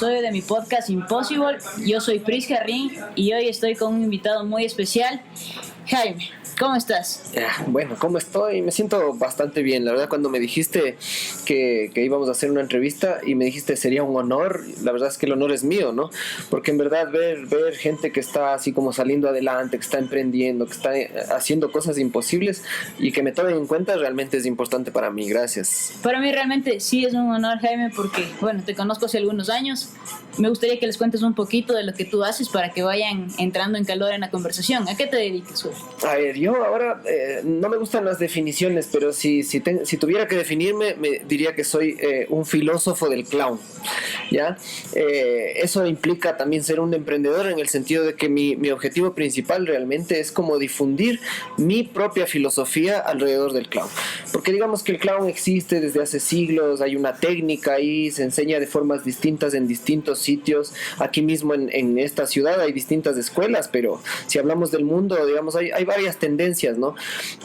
episodio de mi podcast Impossible. Yo soy Pris Jarrín y hoy estoy con un invitado muy especial, Jaime. ¿Cómo estás? Bueno, ¿cómo estoy? Me siento bastante bien. La verdad, cuando me dijiste que íbamos a hacer una entrevista y me dijiste sería un honor, la verdad es que el honor es mío, ¿no? Porque en verdad ver gente que está así como saliendo adelante, que está emprendiendo, que está haciendo cosas imposibles y que me tomen en cuenta realmente es importante para mí. Gracias. Para mí realmente sí es un honor, Jaime, porque, bueno, te conozco hace algunos años. Me gustaría que les cuentes un poquito de lo que tú haces para que vayan entrando en calor en la conversación. ¿A qué te dedicas, Julio? A ver, yo ahora no me gustan las definiciones, pero si tuviera que definirme, me diría que soy un filósofo del clown, ¿ya? Eso implica también ser un emprendedor en el sentido de que mi objetivo principal realmente es como difundir mi propia filosofía alrededor del clown. Porque digamos que el clown existe desde hace siglos, hay una técnica ahí, se enseña de formas distintas en distintos sitios. Aquí mismo en esta ciudad hay distintas escuelas, pero si hablamos del mundo, digamos, hay varias tendencias, ¿no?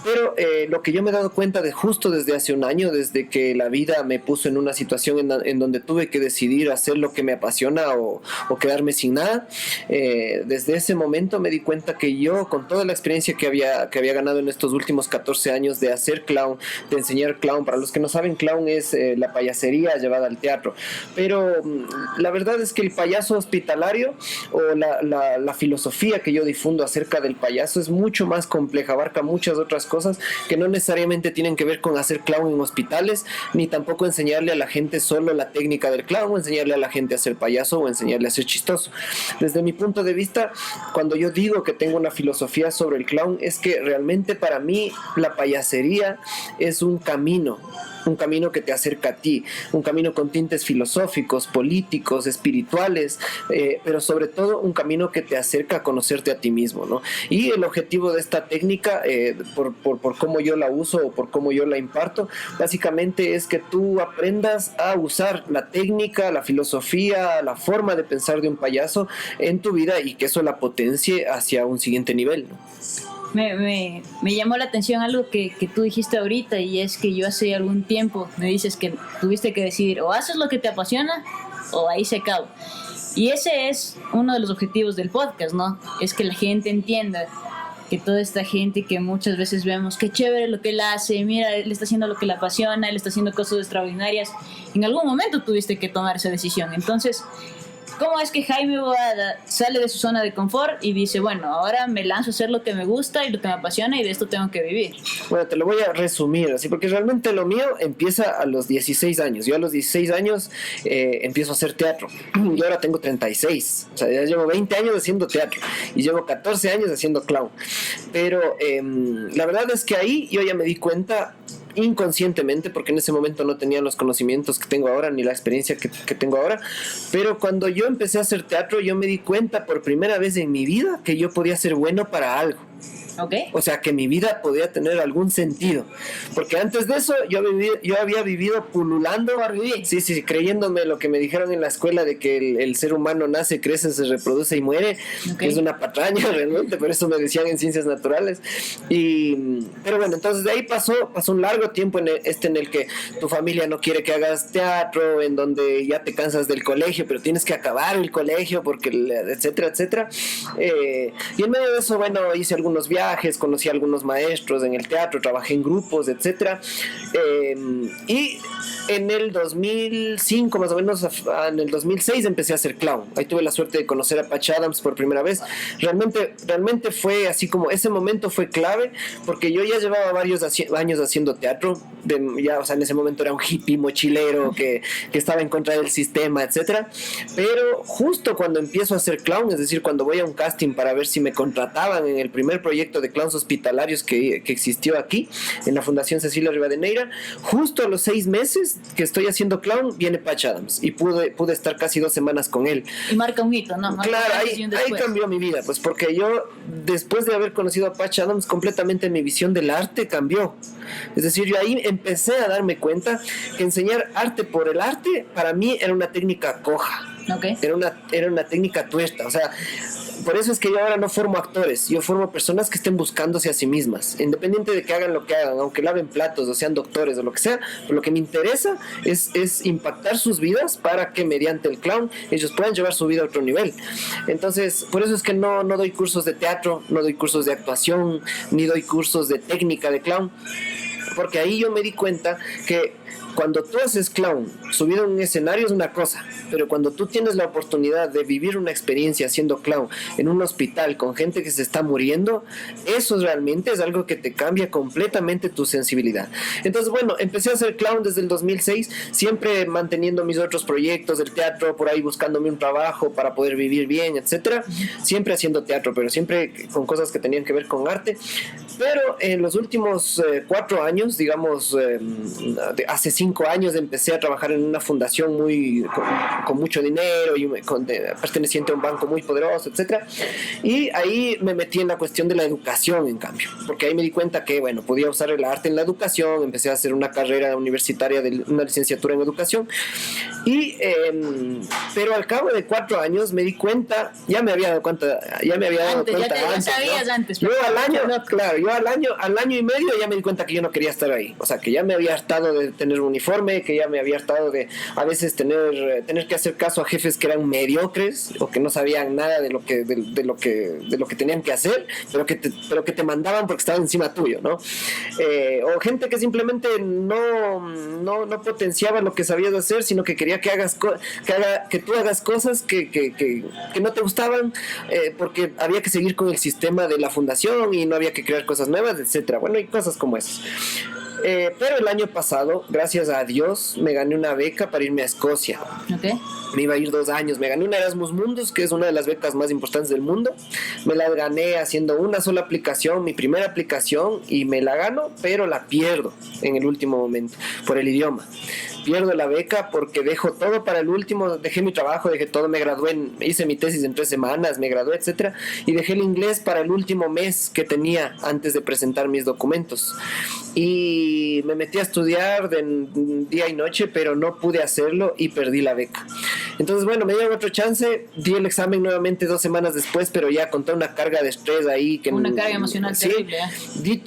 Pero lo que yo me he dado cuenta de justo desde hace un año, desde que la vida me puso en una situación en donde tuve que decidir hacer lo que me apasiona o quedarme sin nada, desde ese momento me di cuenta que yo, con toda la experiencia que había ganado en estos últimos 14 años de hacer clown, de enseñar clown, para los que no saben, clown es la payasería llevada al teatro, pero la verdad es que el payaso hospitalario o la filosofía que yo difundo acerca del payaso es mucho más compleja, abarca muchas otras cosas que no necesariamente tienen que ver con hacer clown en hospitales, ni tampoco enseñarle a la gente solo la técnica del clown, o enseñarle a la gente a ser payaso o enseñarle a ser chistoso. Desde mi punto de vista, cuando yo digo que tengo una filosofía sobre el clown, es que realmente para mí la payasería es un camino que te acerca a ti, un camino con tintes filosóficos, políticos, espirituales, pero sobre todo un camino que te acerca a conocerte a ti mismo, ¿no? Y el objetivo de esta técnica, por cómo yo la uso o por cómo yo la imparto, básicamente es que tú aprendas a usar la técnica, la filosofía, la forma de pensar de un payaso en tu vida y que eso la potencie hacia un siguiente nivel, ¿no? Me llamó la atención algo que tú dijiste ahorita, y es que yo hace algún tiempo me dices que tuviste que decidir o haces lo que te apasiona o ahí se acaba. Y ese es uno de los objetivos del podcast, ¿no? Es que la gente entienda que toda esta gente que muchas veces vemos, qué chévere lo que él hace, mira, él está haciendo lo que le apasiona, él está haciendo cosas extraordinarias, en algún momento tuviste que tomar esa decisión. Entonces, ¿cómo es que Jaime Boada sale de su zona de confort y dice, bueno, ahora me lanzo a hacer lo que me gusta y lo que me apasiona y de esto tengo que vivir? Bueno, te lo voy a resumir así, porque realmente lo mío empieza a los 16 años. Yo a los 16 años empiezo a hacer teatro. Y ahora tengo 36. O sea, ya llevo 20 años haciendo teatro y llevo 14 años haciendo clown. Pero la verdad es que ahí yo ya me di cuenta inconscientemente, porque en ese momento no tenía los conocimientos que tengo ahora ni la experiencia que tengo ahora, pero cuando yo empecé a hacer teatro yo me di cuenta por primera vez en mi vida que yo podía ser bueno para algo. Okay. O sea, que mi vida podía tener algún sentido. Porque antes de eso yo había vivido pululando, sí, creyéndome lo que me dijeron en la escuela de que el ser humano nace, crece, se reproduce y muere. Okay. Es una patraña realmente, pero eso me decían en ciencias naturales. Pero bueno, entonces de ahí pasó un largo tiempo en el que tu familia no quiere que hagas teatro, en donde ya te cansas del colegio, pero tienes que acabar el colegio, porque etcétera, etcétera. Y en medio de eso, bueno, hice algunos viajes, conocí a algunos maestros en el teatro, trabajé en grupos, etcétera, y en el 2005 más o menos, en el 2006 empecé a hacer clown. Ahí tuve la suerte de conocer a Patch Adams por primera vez. Realmente fue así como ese momento fue clave, porque yo ya llevaba varios años haciendo teatro, o sea, en ese momento era un hippie mochilero que estaba en contra del sistema, etcétera, pero justo cuando empiezo a hacer clown, es decir, cuando voy a un casting para ver si me contrataban en el primer proyecto de clowns hospitalarios que existió aquí en la Fundación Cecilia Rivadeneira, justo a los 6 meses que estoy haciendo clown viene Patch Adams y pude estar casi 2 semanas con él. Y marca un hito, ¿no? Claro, ahí cambió mi vida, pues porque yo después de haber conocido a Patch Adams completamente mi visión del arte cambió. Es decir, yo ahí empecé a darme cuenta que enseñar arte por el arte para mí era una técnica coja. Okay. Era una técnica tuerta, o sea, por eso es que yo ahora no formo actores, yo formo personas que estén buscándose a sí mismas, independiente de que hagan lo que hagan, aunque laven platos o sean doctores o lo que sea, lo que me interesa es impactar sus vidas para que mediante el clown ellos puedan llevar su vida a otro nivel. Entonces, por eso es que no doy cursos de teatro, no doy cursos de actuación, ni doy cursos de técnica de clown, porque ahí yo me di cuenta que cuando tú haces clown, subido en un escenario es una cosa, pero cuando tú tienes la oportunidad de vivir una experiencia haciendo clown en un hospital con gente que se está muriendo, eso realmente es algo que te cambia completamente tu sensibilidad. Entonces, bueno, empecé a hacer clown desde el 2006, siempre manteniendo mis otros proyectos del teatro, por ahí buscándome un trabajo para poder vivir bien, etcétera. Siempre haciendo teatro, pero siempre con cosas que tenían que ver con arte. Pero en los últimos 4 años, digamos, hace 5 años empecé a trabajar en una fundación con mucho dinero y perteneciente a un banco muy poderoso, etcétera. Y ahí me metí en la cuestión de la educación, en cambio, porque ahí me di cuenta que, bueno, podía usar el arte en la educación, empecé a hacer una carrera universitaria de una licenciatura en educación. Pero al cabo de 4 años me di cuenta, ya me había dado cuenta antes, sabías, ¿no? Antes. Yo al año, claro, yo al año y medio ya me di cuenta que yo no quería estar ahí. O sea, que ya me había hartado de tener un uniforme, que ya me había hartado de a veces tener que hacer caso a jefes que eran mediocres o que no sabían nada de lo que tenían que hacer, pero que te mandaban porque estaban encima tuyo, ¿no? O gente que simplemente no potenciaba lo que sabías hacer, sino que quería que tú hagas cosas que no te gustaban, porque había que seguir con el sistema de la fundación y no había que crear cosas nuevas, etcétera. Bueno, y cosas como esas. Pero el año pasado, gracias a Dios, me gané una beca para irme a Escocia. Okay. Me iba a ir 2 años. Me gané una Erasmus Mundus, que es una de las becas más importantes del mundo. Me la gané haciendo una sola aplicación, mi primera aplicación, y me la gano, pero la pierdo en el último momento por el idioma. Pierdo la beca porque dejo todo para el último, dejé mi trabajo, dejé todo, me gradué, hice mi tesis en 3 semanas, me gradué, etcétera, y dejé el inglés para el último mes que tenía antes de presentar mis documentos. Y me metí a estudiar de día y noche, pero no pude hacerlo y perdí la beca. Entonces, bueno, me dieron otro chance, di el examen nuevamente 2 semanas después, pero ya con toda una carga de estrés ahí. Una carga emocional terrible. Di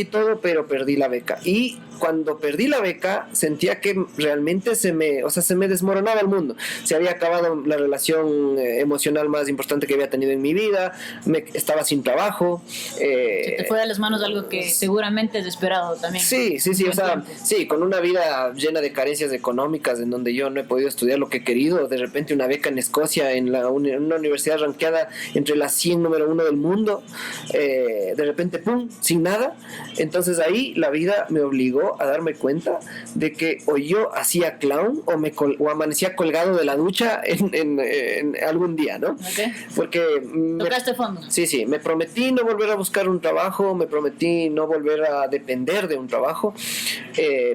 todo, pero perdí la beca. Y cuando perdí la beca, sentía que realmente se me desmoronaba el mundo. Se había acabado la relación emocional más importante que había tenido en mi vida, estaba sin trabajo. Se te fue de las manos algo que seguramente es esperado también. Sí, o sea, sí, con una vida llena de carencias económicas, en donde yo no he podido estudiar lo que he querido, de repente una beca en Escocia, en una universidad rankeada entre las 100 número 1 del mundo, de repente, ¡pum!, sin nada. Entonces ahí la vida me obligó a darme cuenta de que o yo hacía clown o amanecía colgado de la ducha en algún día, ¿no? Okay. Porque tocaste fondo. Sí, me prometí no volver a buscar un trabajo, me prometí no volver a depender de un trabajo,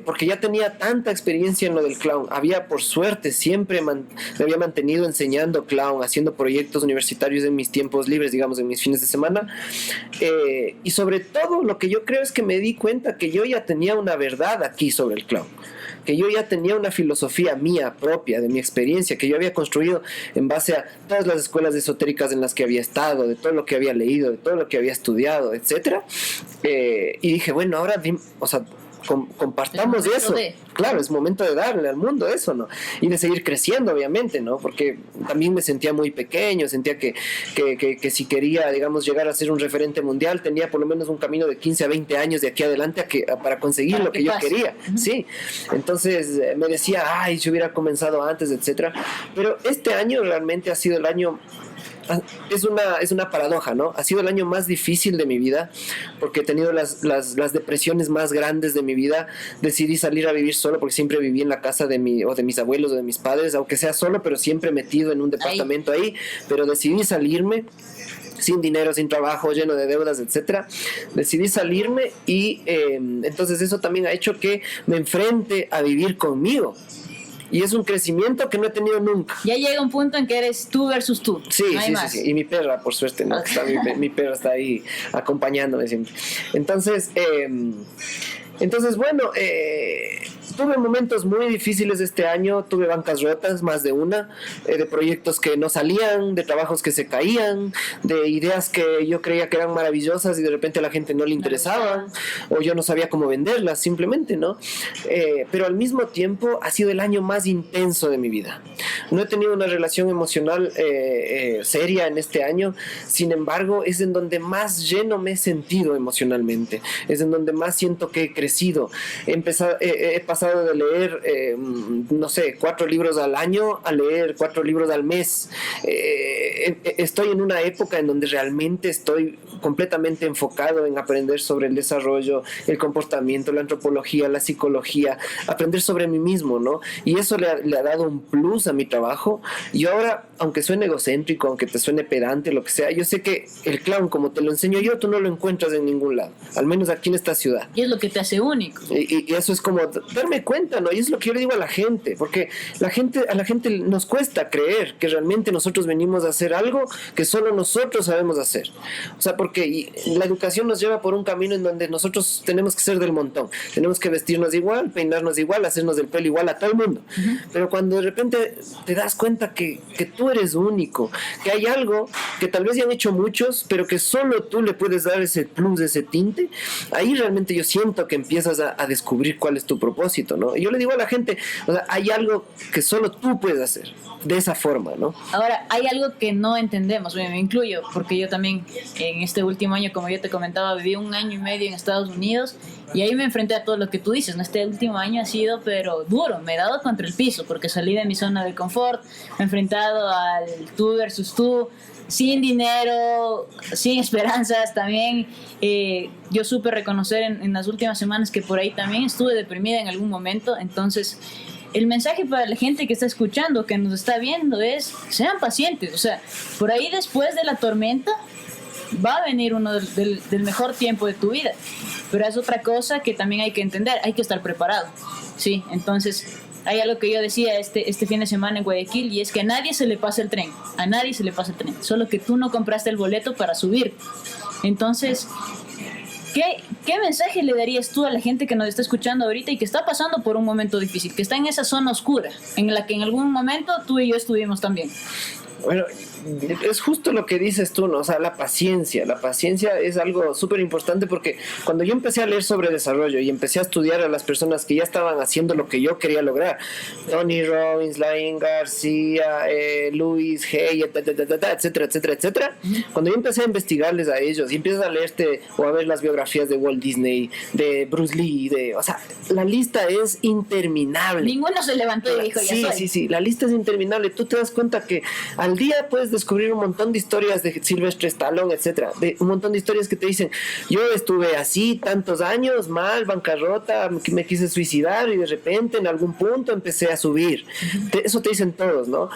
porque ya tenía tanta experiencia en lo del clown. Había, por suerte, siempre me había mantenido enseñando clown, haciendo proyectos universitarios en mis tiempos libres, digamos, en mis fines de semana, y sobre todo lo que yo creo es que me di cuenta que yo ya tenía una verdad aquí sobre el clown, que yo ya tenía una filosofía mía propia, de mi experiencia, que yo había construido en base a todas las escuelas esotéricas en las que había estado, de todo lo que había leído, de todo lo que había estudiado, etcétera. Y dije, bueno, ahora, compartamos eso. Claro, es momento de darle al mundo eso, ¿no? Y de seguir creciendo, obviamente, ¿no? Porque también me sentía muy pequeño, sentía que si quería, digamos, llegar a ser un referente mundial, tenía por lo menos un camino de 15 a 20 años de aquí adelante para conseguir lo que yo quería, ¿sí? Entonces me decía, ay, si hubiera comenzado antes, etcétera. Pero este año realmente ha sido el año... Es una paradoja, ¿no? Ha sido el año más difícil de mi vida, porque he tenido las depresiones más grandes de mi vida. Decidí salir a vivir solo, porque siempre viví en la casa de mis abuelos o de mis padres, aunque sea solo, pero siempre metido en un departamento ahí. Pero decidí salirme sin dinero, sin trabajo, lleno de deudas, etcétera. Decidí salirme y entonces eso también ha hecho que me enfrente a vivir conmigo. Y es un crecimiento que no he tenido nunca. Ya llega un punto en que eres tú versus tú. Sí. Y mi perra, por suerte, ¿no? Mi perra está ahí acompañándome siempre. Entonces, Entonces, bueno, tuve momentos muy difíciles este año, tuve bancas rotas, más de una, de proyectos que no salían, de trabajos que se caían, de ideas que yo creía que eran maravillosas y de repente a la gente no le interesaban, o yo no sabía cómo venderlas, simplemente, ¿no? Pero al mismo tiempo ha sido el año más intenso de mi vida. No he tenido una relación emocional seria en este año, sin embargo, es en donde más lleno me he sentido emocionalmente, es en donde más siento que he crecido. He pasado de leer, no sé, 4 libros al año a leer 4 libros al mes. Estoy en una época en donde realmente estoy completamente enfocado en aprender sobre el desarrollo, el comportamiento, la antropología, la psicología, aprender sobre mí mismo, ¿no? Y eso le ha dado un plus a mi trabajo. Y ahora, aunque suene egocéntrico, aunque te suene pedante, lo que sea, yo sé que el clown, como te lo enseño yo, tú no lo encuentras en ningún lado, al menos aquí en esta ciudad. Y es lo que te hace único. Y eso es como darme cuenta, ¿no? Y es lo que yo le digo a la gente, porque a la gente nos cuesta creer que realmente nosotros venimos a hacer algo que solo nosotros sabemos hacer. O sea, porque la educación nos lleva por un camino en donde nosotros tenemos que ser del montón, tenemos que vestirnos igual, peinarnos igual, hacernos el pelo igual a todo el mundo. Pero cuando de repente te das cuenta que tú eres único, que hay algo que tal vez ya han hecho muchos, pero que solo tú le puedes dar ese plus, ese tinte, ahí realmente yo siento que empiezas a descubrir cuál es tu propósito, ¿no? Y yo le digo a la gente, o sea, hay algo que solo tú puedes hacer de esa forma, ¿no? Ahora, hay algo que no entendemos, me incluyo, porque yo también en este último año, como yo te comentaba, viví 1 año y medio en Estados Unidos y ahí me enfrenté a todo lo que tú dices, ¿no? Este último año ha sido, pero duro, me he dado contra el piso, porque salí de mi zona de confort, me he enfrentado al tú versus tú, sin dinero, sin esperanzas también. Yo supe reconocer en las últimas semanas que por ahí también estuve deprimida en algún momento. Entonces el mensaje para la gente que está escuchando, que nos está viendo, es sean pacientes. O sea, por ahí después de la tormenta va a venir uno del mejor tiempo de tu vida, pero es otra cosa que también hay que entender, hay que estar preparado, ¿sí? Entonces hay algo que yo decía este fin de semana en Guayaquil, y es que a nadie se le pasa el tren, a nadie se le pasa el tren, solo que tú no compraste el boleto para subir. Entonces, ¿qué mensaje le darías tú a la gente que nos está escuchando ahorita y que está pasando por un momento difícil, que está en esa zona oscura, en la que en algún momento tú y yo estuvimos también? Bueno, es justo lo que dices tú, ¿no? O sea, la paciencia es algo súper importante, porque cuando yo empecé a leer sobre desarrollo y empecé a estudiar a las personas que ya estaban haciendo lo que yo quería lograr, Tony Robbins, Lain García, Luis Hay, etcétera, etcétera, etcétera, cuando yo empecé a investigarles a ellos y empiezas a leerte o a ver las biografías de Walt Disney, de Bruce Lee, o sea, la lista es interminable. Ninguno se levantó y dijo, ya soy. Sí, la lista es interminable. Tú te das cuenta que al día puedes descubrir un montón de historias de Sylvester Stallone, etcétera, de un montón de historias que te dicen, yo estuve así tantos años, mal, bancarrota, me quise suicidar y de repente en algún punto empecé a subir. Eso te dicen todos, ¿no?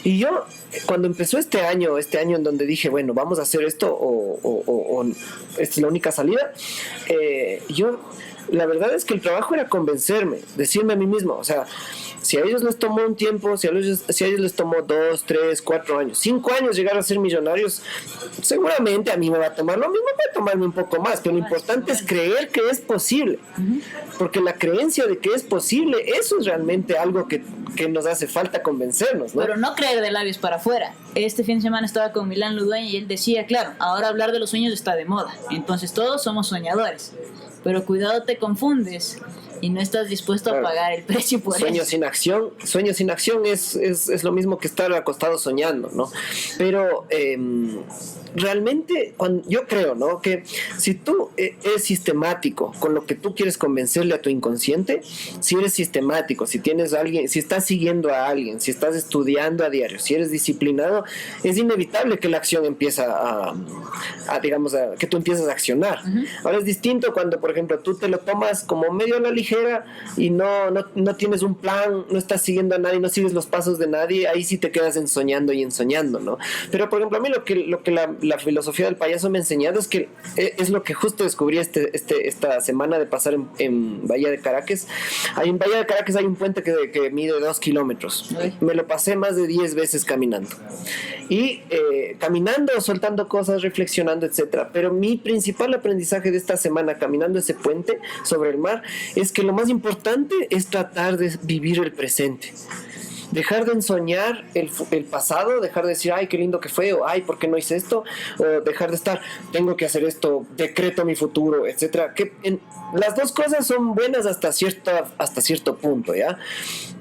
Y yo, cuando empezó este año en donde dije, bueno, vamos a hacer esto o esta es la única salida, la verdad es que el trabajo era convencerme, decirme a mí mismo, o sea, si a ellos les tomó un tiempo, si a ellos les tomó 2, 3, 4 años, 5 años llegar a ser millonarios, seguramente a mí me va a tomar lo mismo, puede tomarme un poco más, pero lo importante es creer que es posible, porque la creencia de que es posible, eso es realmente algo que nos hace falta convencernos, ¿no? Pero no creer de labios para afuera. Este fin de semana estaba con Milán Ludueña y él decía, claro, ahora hablar de los sueños está de moda, entonces todos somos soñadores, pero cuidado, te confundes y no estás dispuesto a pagar el precio por sueño eso. Sueño sin acción es lo mismo que estar acostado soñando, ¿no? Pero realmente yo creo, ¿no? Que si tú eres sistemático con lo que tú quieres convencerle a tu inconsciente, si eres sistemático, si tienes a alguien, si estás siguiendo a alguien, si estás estudiando a diario, si eres disciplinado, es inevitable que la acción empieza que tú empieces a accionar. Ahora es distinto cuando, por ejemplo, tú te lo tomas como medio a la ligera y no tienes un plan, no estás siguiendo a nadie, no sigues los pasos de nadie, ahí sí te quedas ensoñando, ¿no? Pero, por ejemplo, a mí lo que la filosofía del payaso me ha enseñado es que es lo que justo descubrí esta semana de pasar en Bahía de Caracas. En Bahía de Caracas hay un puente que mide 2 kilómetros. Me lo pasé más de 10 veces caminando. Y caminando, soltando cosas, reflexionando, etcétera. Pero mi principal aprendizaje de esta semana caminando ese puente sobre el mar es que lo más importante es tratar de vivir el presente. Dejar de ensoñar el pasado, dejar de decir, ay, qué lindo que fue, o ay, ¿por qué no hice esto? O dejar de estar, tengo que hacer esto, decreto mi futuro, etcétera. Las dos cosas son buenas hasta cierto punto, ¿ya?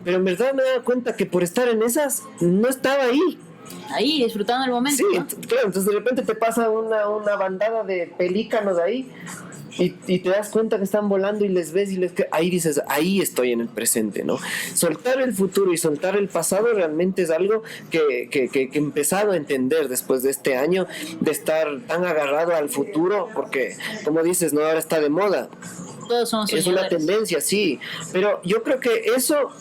Pero en verdad me he dado cuenta que por estar en esas, no estaba ahí, disfrutando el momento. Sí, ¿no? claro, entonces de repente te pasa una bandada de pelícanos ahí y te das cuenta que están volando y les ves ahí dices, ahí estoy en el presente, ¿no? Soltar el futuro y soltar el pasado realmente es algo que he empezado a entender después de este año de estar tan agarrado al futuro, porque como dices, ¿no? Ahora está de moda. Todos somos es una tendencia, sí, pero yo creo que eso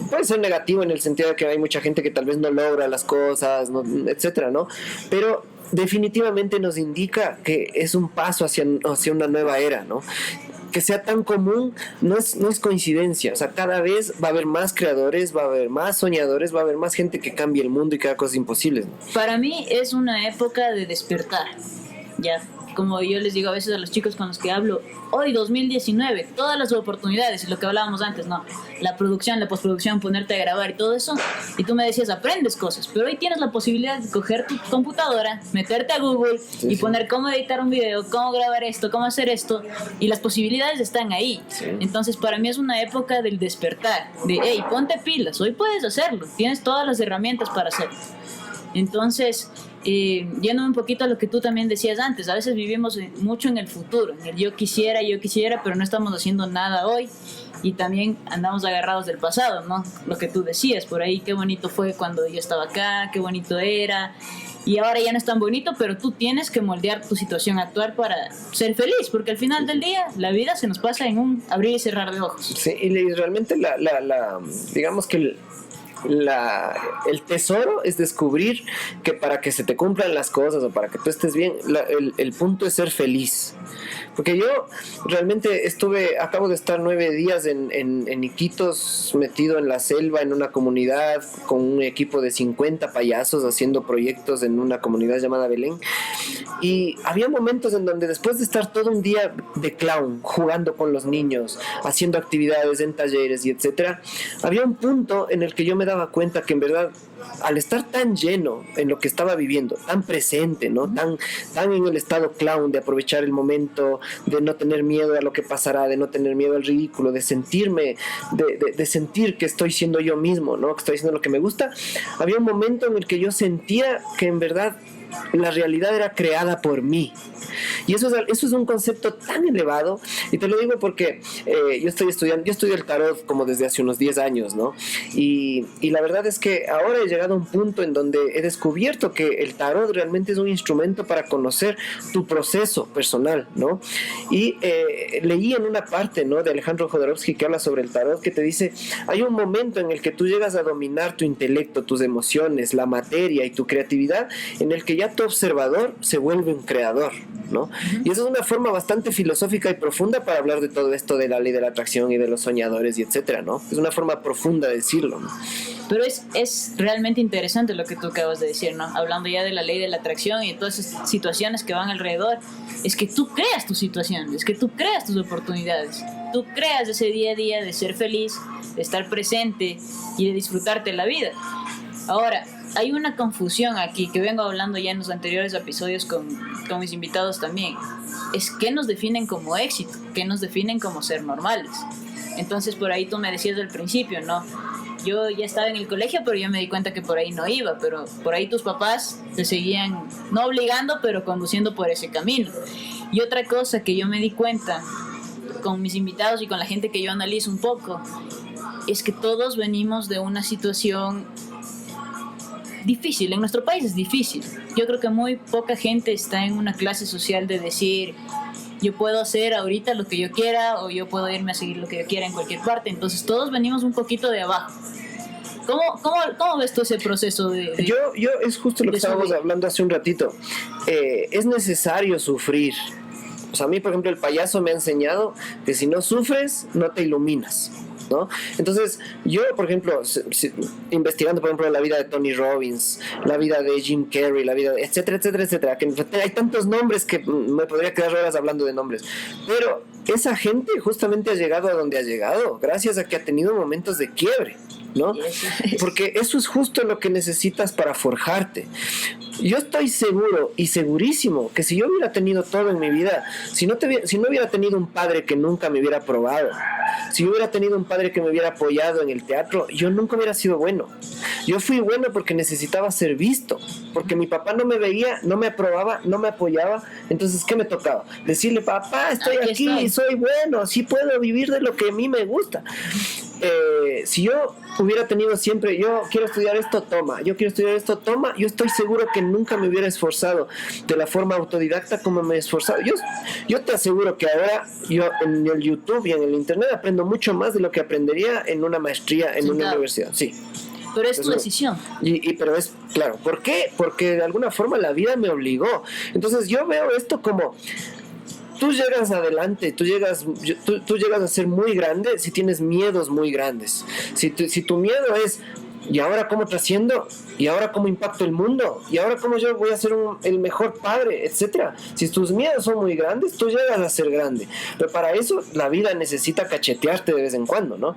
puede ser negativo en el sentido de que hay mucha gente que tal vez no logra las cosas, ¿no? Etcétera, ¿no? Pero definitivamente nos indica que es un paso hacia una nueva era, ¿no? Que sea tan común no es coincidencia. O sea, cada vez va a haber más creadores, va a haber más soñadores, va a haber más gente que cambie el mundo y que haga cosas imposibles, ¿no? Para mí es una época de despertar, ya. Como yo les digo a veces a los chicos con los que hablo, hoy 2019, todas las oportunidades, y lo que hablábamos antes, ¿no? La producción, la postproducción, ponerte a grabar y todo eso, y tú me decías, aprendes cosas, pero hoy tienes la posibilidad de coger tu computadora, meterte a Google y poner cómo editar un video, cómo grabar esto, cómo hacer esto, y las posibilidades están ahí. Sí. Entonces para mí es una época del despertar, de, hey, ponte pilas, hoy puedes hacerlo, tienes todas las herramientas para hacerlo. Entonces, yendo un poquito a lo que tú también decías antes, a veces vivimos mucho en el futuro, en el yo quisiera, pero no estamos haciendo nada hoy y también andamos agarrados del pasado, ¿no? Lo que tú decías por ahí, qué bonito fue cuando yo estaba acá, qué bonito era, y ahora ya no es tan bonito, pero tú tienes que moldear tu situación actual para ser feliz, porque al final del día la vida se nos pasa en un abrir y cerrar de ojos. Sí, y realmente digamos que el tesoro es descubrir que para que se te cumplan las cosas o para que tú estés bien, el punto es ser feliz. Porque yo realmente acabo de estar 9 días en Iquitos, metido en la selva, en una comunidad, con un equipo de 50 payasos haciendo proyectos en una comunidad llamada Belén. Y había momentos en donde después de estar todo un día de clown, jugando con los niños, haciendo actividades en talleres y etcétera, había un punto en el que yo me daba cuenta que en verdad, al estar tan lleno en lo que estaba viviendo, tan presente, ¿no? Tan en el estado clown, de aprovechar el momento, de no tener miedo a lo que pasará, de no tener miedo al ridículo, de sentirme, de sentir que estoy siendo yo mismo, ¿no? Que estoy haciendo lo que me gusta. Había un momento en el que yo sentía que en verdad la realidad era creada por mí. Y eso es un concepto tan elevado, y te lo digo porque yo estudio el tarot como desde hace unos 10 años, ¿no? Y la verdad es que ahora he llegado a un punto en donde he descubierto que el tarot realmente es un instrumento para conocer tu proceso personal, ¿no? Y leí en una parte, ¿no?, de Alejandro Jodorowsky, que habla sobre el tarot, que te dice, hay un momento en el que tú llegas a dominar tu intelecto, tus emociones, la materia y tu creatividad, en el que ya tu observador se vuelve un creador, ¿no? Y eso es una forma bastante filosófica y profunda para hablar de todo esto de la ley de la atracción y de los soñadores y etcétera, ¿no? Es una forma profunda de decirlo, ¿no? Pero es realmente interesante lo que tú acabas de decir, ¿no? Hablando ya de la ley de la atracción y de todas esas situaciones que van alrededor, es que tú creas tu situación, es que tú creas tus oportunidades, tú creas ese día a día de ser feliz, de estar presente y de disfrutarte la vida. Ahora, hay una confusión aquí que vengo hablando ya en los anteriores episodios con mis invitados también. Es qué nos definen como éxito, qué nos definen como ser normales. Entonces por ahí tú me decías al principio, ¿no? Yo ya estaba en el colegio, pero yo me di cuenta que por ahí no iba, pero por ahí tus papás te seguían, no obligando, pero conduciendo por ese camino. Y otra cosa que yo me di cuenta con mis invitados y con la gente que yo analizo un poco, es que todos venimos de una situación difícil. En nuestro país es difícil. Yo creo que muy poca gente está en una clase social de decir, yo puedo hacer ahorita lo que yo quiera o yo puedo irme a seguir lo que yo quiera en cualquier parte. Entonces todos venimos un poquito de abajo. ¿Cómo ves tú ese proceso de Yo es justo lo que estábamos hablando hace un ratito. Es necesario sufrir. O sea, a mí, por ejemplo, el payaso me ha enseñado que si no sufres, no te iluminas, ¿no? Entonces, yo, por ejemplo, investigando, por ejemplo, la vida de Tony Robbins, la vida de Jim Carrey, la vida de etcétera, etcétera, etcétera, que hay tantos nombres que me podría quedar horas hablando de nombres, pero esa gente justamente ha llegado a donde ha llegado gracias a que ha tenido momentos de quiebre, ¿no? Porque eso es justo lo que necesitas para forjarte. Yo estoy seguro y segurísimo que si yo hubiera tenido todo en mi vida, si no hubiera tenido un padre que nunca me hubiera aprobado, si yo hubiera tenido un padre que me hubiera apoyado en el teatro, yo nunca hubiera sido bueno. Yo fui bueno porque necesitaba ser visto, porque mi papá no me veía, no me aprobaba, no me apoyaba. Entonces, ¿qué me tocaba? Decirle, papá, estoy aquí, soy bueno, sí puedo vivir de lo que a mí me gusta. Si yo hubiera tenido siempre, yo quiero estudiar esto, toma, yo quiero estudiar esto, toma, yo estoy seguro que nunca me hubiera esforzado de la forma autodidacta como me he esforzado. Yo te aseguro que ahora yo en el YouTube y en el internet aprendo mucho más de lo que aprendería en una maestría en una universidad, sí. Pero es tu decisión. Pero es, claro, ¿por qué? Porque de alguna forma la vida me obligó. Entonces yo veo esto como... Tú llegas adelante, tú llegas a ser muy grande si tienes miedos muy grandes. Si tu miedo es, ¿y ahora cómo trasciendo? ¿Y ahora cómo impacto el mundo? ¿Y ahora cómo yo voy a ser el mejor padre? Etcétera. Si tus miedos son muy grandes, tú llegas a ser grande. Pero para eso la vida necesita cachetearte de vez en cuando, ¿no?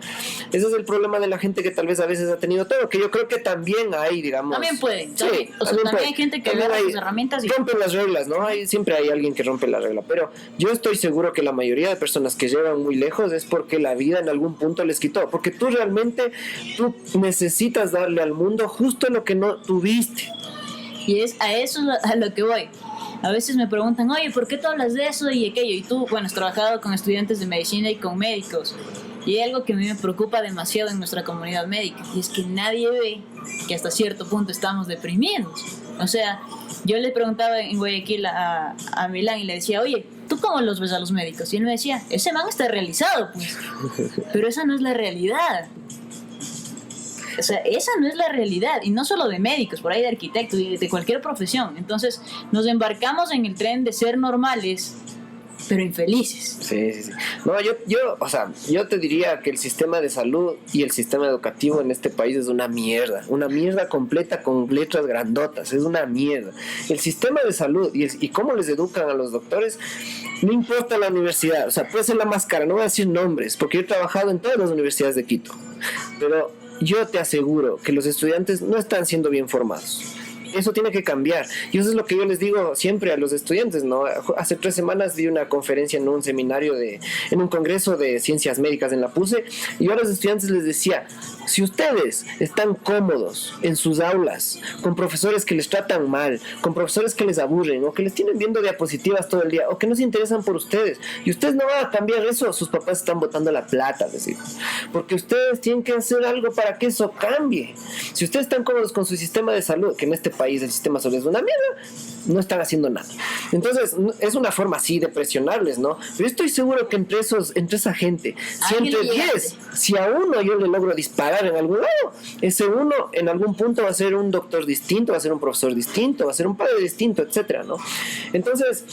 Ese es el problema de la gente que tal vez a veces ha tenido todo, que yo creo que también hay, digamos... También pueden. Sí, también hay gente que agarra sus herramientas y... rompen las reglas, ¿no? Siempre hay alguien que rompe la regla. Pero yo estoy seguro que la mayoría de personas que llegan muy lejos es porque la vida en algún punto les quitó. Porque tú necesitas darle al mundo justo lo que no tuviste. Y es a eso a lo que voy. A veces me preguntan, oye, ¿por qué tú hablas de eso y aquello? Y tú, bueno, has trabajado con estudiantes de medicina y con médicos. Y hay algo que a mí me preocupa demasiado en nuestra comunidad médica, y es que nadie ve que hasta cierto punto estamos deprimidos. O sea, yo le preguntaba en Guayaquil a Milán y le decía, oye, ¿tú cómo los ves a los médicos? Y él me decía, ese man está realizado, pues. Pero esa no es la realidad. O sea, esa no es la realidad, y no solo de médicos, por ahí de arquitectos y de cualquier profesión. Entonces nos embarcamos en el tren de ser normales, pero infelices. Sí. No, yo te diría que el sistema de salud y el sistema educativo en este país es una mierda completa con letras grandotas, es una mierda. El sistema de salud y cómo les educan a los doctores, no importa la universidad, o sea, puede ser la más cara, no voy a decir nombres, porque yo he trabajado en todas las universidades de Quito, pero yo te aseguro que los estudiantes no están siendo bien formados. Eso tiene que cambiar. Y eso es lo que yo les digo siempre a los estudiantes, ¿no? Hace 3 semanas di una conferencia en un seminario en un congreso de ciencias médicas en la PUCE, y yo a los estudiantes les decía, si ustedes están cómodos en sus aulas, con profesores que les tratan mal, con profesores que les aburren, o que les tienen viendo diapositivas todo el día, o que no se interesan por ustedes, y ustedes no van a cambiar eso, sus papás están botando la plata, decir, porque ustedes tienen que hacer algo para que eso cambie. Si ustedes están cómodos con su sistema de salud, que en este país el sistema de salud es una mierda, no están haciendo nada. Entonces, es una forma así de presionarles, ¿no? Pero estoy seguro que entre esa gente, si entre 10, si a uno yo le logro disparar en algún lado, ese uno en algún punto va a ser un doctor distinto, va a ser un profesor distinto, va a ser un padre distinto, etcétera, ¿no? Entonces,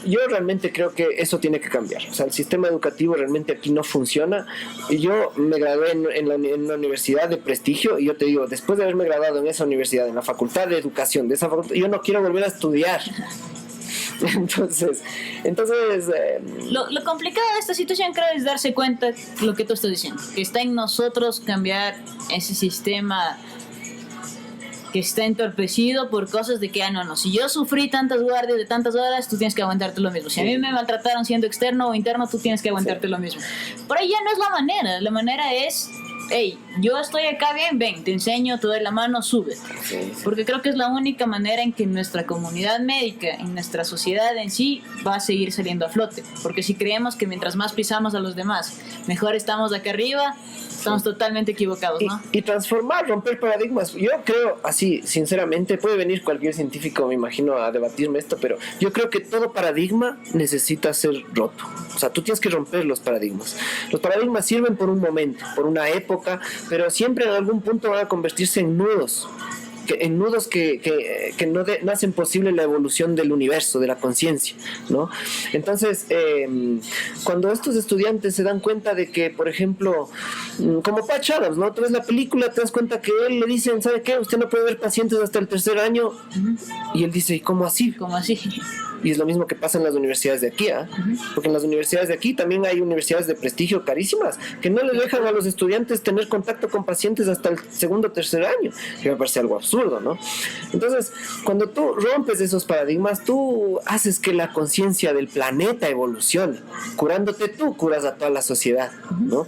yo realmente creo que eso tiene que cambiar. O sea, el sistema educativo realmente aquí no funciona. Yo me gradué en una universidad de prestigio, y yo te digo, después de haberme graduado en esa universidad, en la facultad de educación de esa facultad, yo no quiero volver a estudiar. Entonces lo complicado de esta situación, creo, es darse cuenta lo que tú estás diciendo, que está en nosotros cambiar ese sistema que está entorpecido por cosas de que, no, si yo sufrí tantas guardias de tantas horas, tú tienes que aguantarte lo mismo. Si a mí me maltrataron siendo externo o interno, tú tienes que aguantarte lo mismo. Por ahí ya no es la manera es, hey, yo estoy acá bien, ven, te enseño, te doy la mano, sube. Porque creo que es la única manera en que nuestra comunidad médica, en nuestra sociedad en sí, va a seguir saliendo a flote. Porque si creemos que mientras más pisamos a los demás, mejor estamos de acá arriba, estamos totalmente equivocados, ¿no? Y transformar, romper paradigmas. Yo creo, así, sinceramente, puede venir cualquier científico, me imagino, a debatirme esto, pero yo creo que todo paradigma necesita ser roto. O sea, tú tienes que romper los paradigmas. Los paradigmas sirven por un momento, por una época, pero siempre en algún punto van a convertirse en nudos. Que no hacen posible la evolución del universo, de la conciencia, ¿no? Entonces, cuando estos estudiantes se dan cuenta de que, por ejemplo, como Patch Adams, ¿no? Tú ves la película, te das cuenta que él le dicen, ¿sabe qué? Usted no puede ver pacientes hasta el tercer año. Y él dice, ¿y cómo así? ¿Cómo así? Y es lo mismo que pasa en las universidades de aquí, ¿eh? Porque en las universidades de aquí también hay universidades de prestigio carísimas que no le dejan a los estudiantes tener contacto con pacientes hasta el segundo o tercer año, que me parece algo absurdo, ¿no? Entonces, cuando tú rompes esos paradigmas, tú haces que la conciencia del planeta evolucione. Curándote tú, curas a toda la sociedad, ¿no?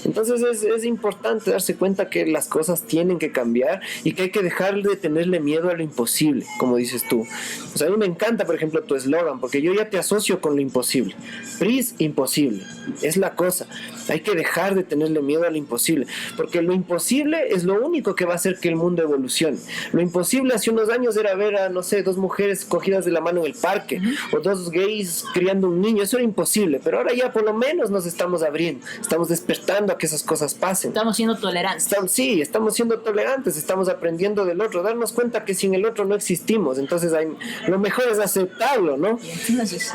Entonces es importante darse cuenta que las cosas tienen que cambiar y que hay que dejar de tenerle miedo a lo imposible, como dices tú. O sea, a mí me encanta, por ejemplo, tu eslogan, porque yo ya te asocio con lo imposible. PRIS, imposible. Es la cosa. Hay que dejar de tenerle miedo a lo imposible, porque lo imposible es lo único que va a hacer que el mundo evolucione. Lo imposible hace unos años era ver a, no sé, dos mujeres cogidas de la mano en el parque, o dos gays criando un niño. Eso era imposible, pero ahora ya por lo menos nos estamos abriendo, estamos despertando a que esas cosas pasen. Estamos siendo tolerantes. Estamos siendo tolerantes, estamos aprendiendo del otro, darnos cuenta que sin el otro no existimos. Entonces lo mejor es aceptarlo, ¿no?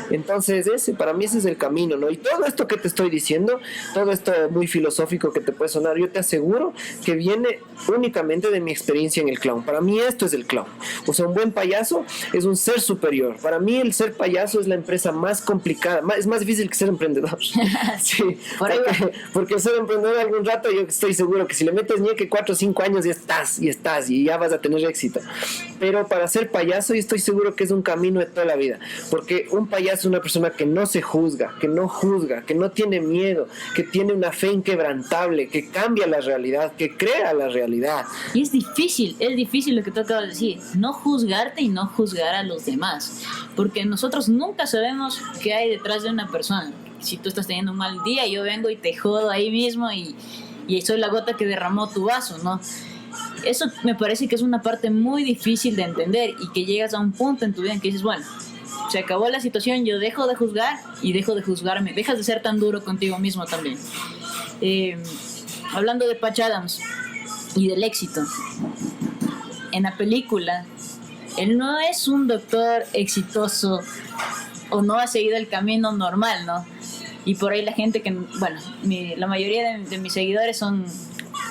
Entonces para mí ese es el camino, ¿no? Y todo esto que te estoy diciendo, todo esto muy filosófico que te puede sonar, yo te aseguro que viene únicamente de mi experiencia en el clown. Para mí esto es el clown. O sea, un buen payaso es un ser superior. Para mí el ser payaso es la empresa más complicada, es más difícil que ser emprendedor. Sí, porque ser emprendedor algún rato yo estoy seguro que si le metes ni que 4 o 5 años y ya vas a tener éxito. Pero para ser payaso yo estoy seguro que es un camino de toda la vida, porque un payaso es una persona que no se juzga, que no juzga, que no tiene miedo, que tiene una fe inquebrantable, que cambia la realidad, que crea la realidad. Y es difícil lo que tú acabas de decir, no juzgarte y no juzgar a los demás, porque nosotros nunca sabemos qué hay detrás de una persona. Si tú estás teniendo un mal día, yo vengo y te jodo ahí mismo y soy la gota que derramó tu vaso, ¿no? Eso me parece que es una parte muy difícil de entender, y que llegas a un punto en tu vida en que dices, bueno, se acabó la situación, yo dejo de juzgar y dejo de juzgarme, dejas de ser tan duro contigo mismo también. Hablando de Patch Adams y del éxito, en la película él no es un doctor exitoso o no ha seguido el camino normal, ¿no? Y por ahí la gente que, bueno, la mayoría de mis seguidores son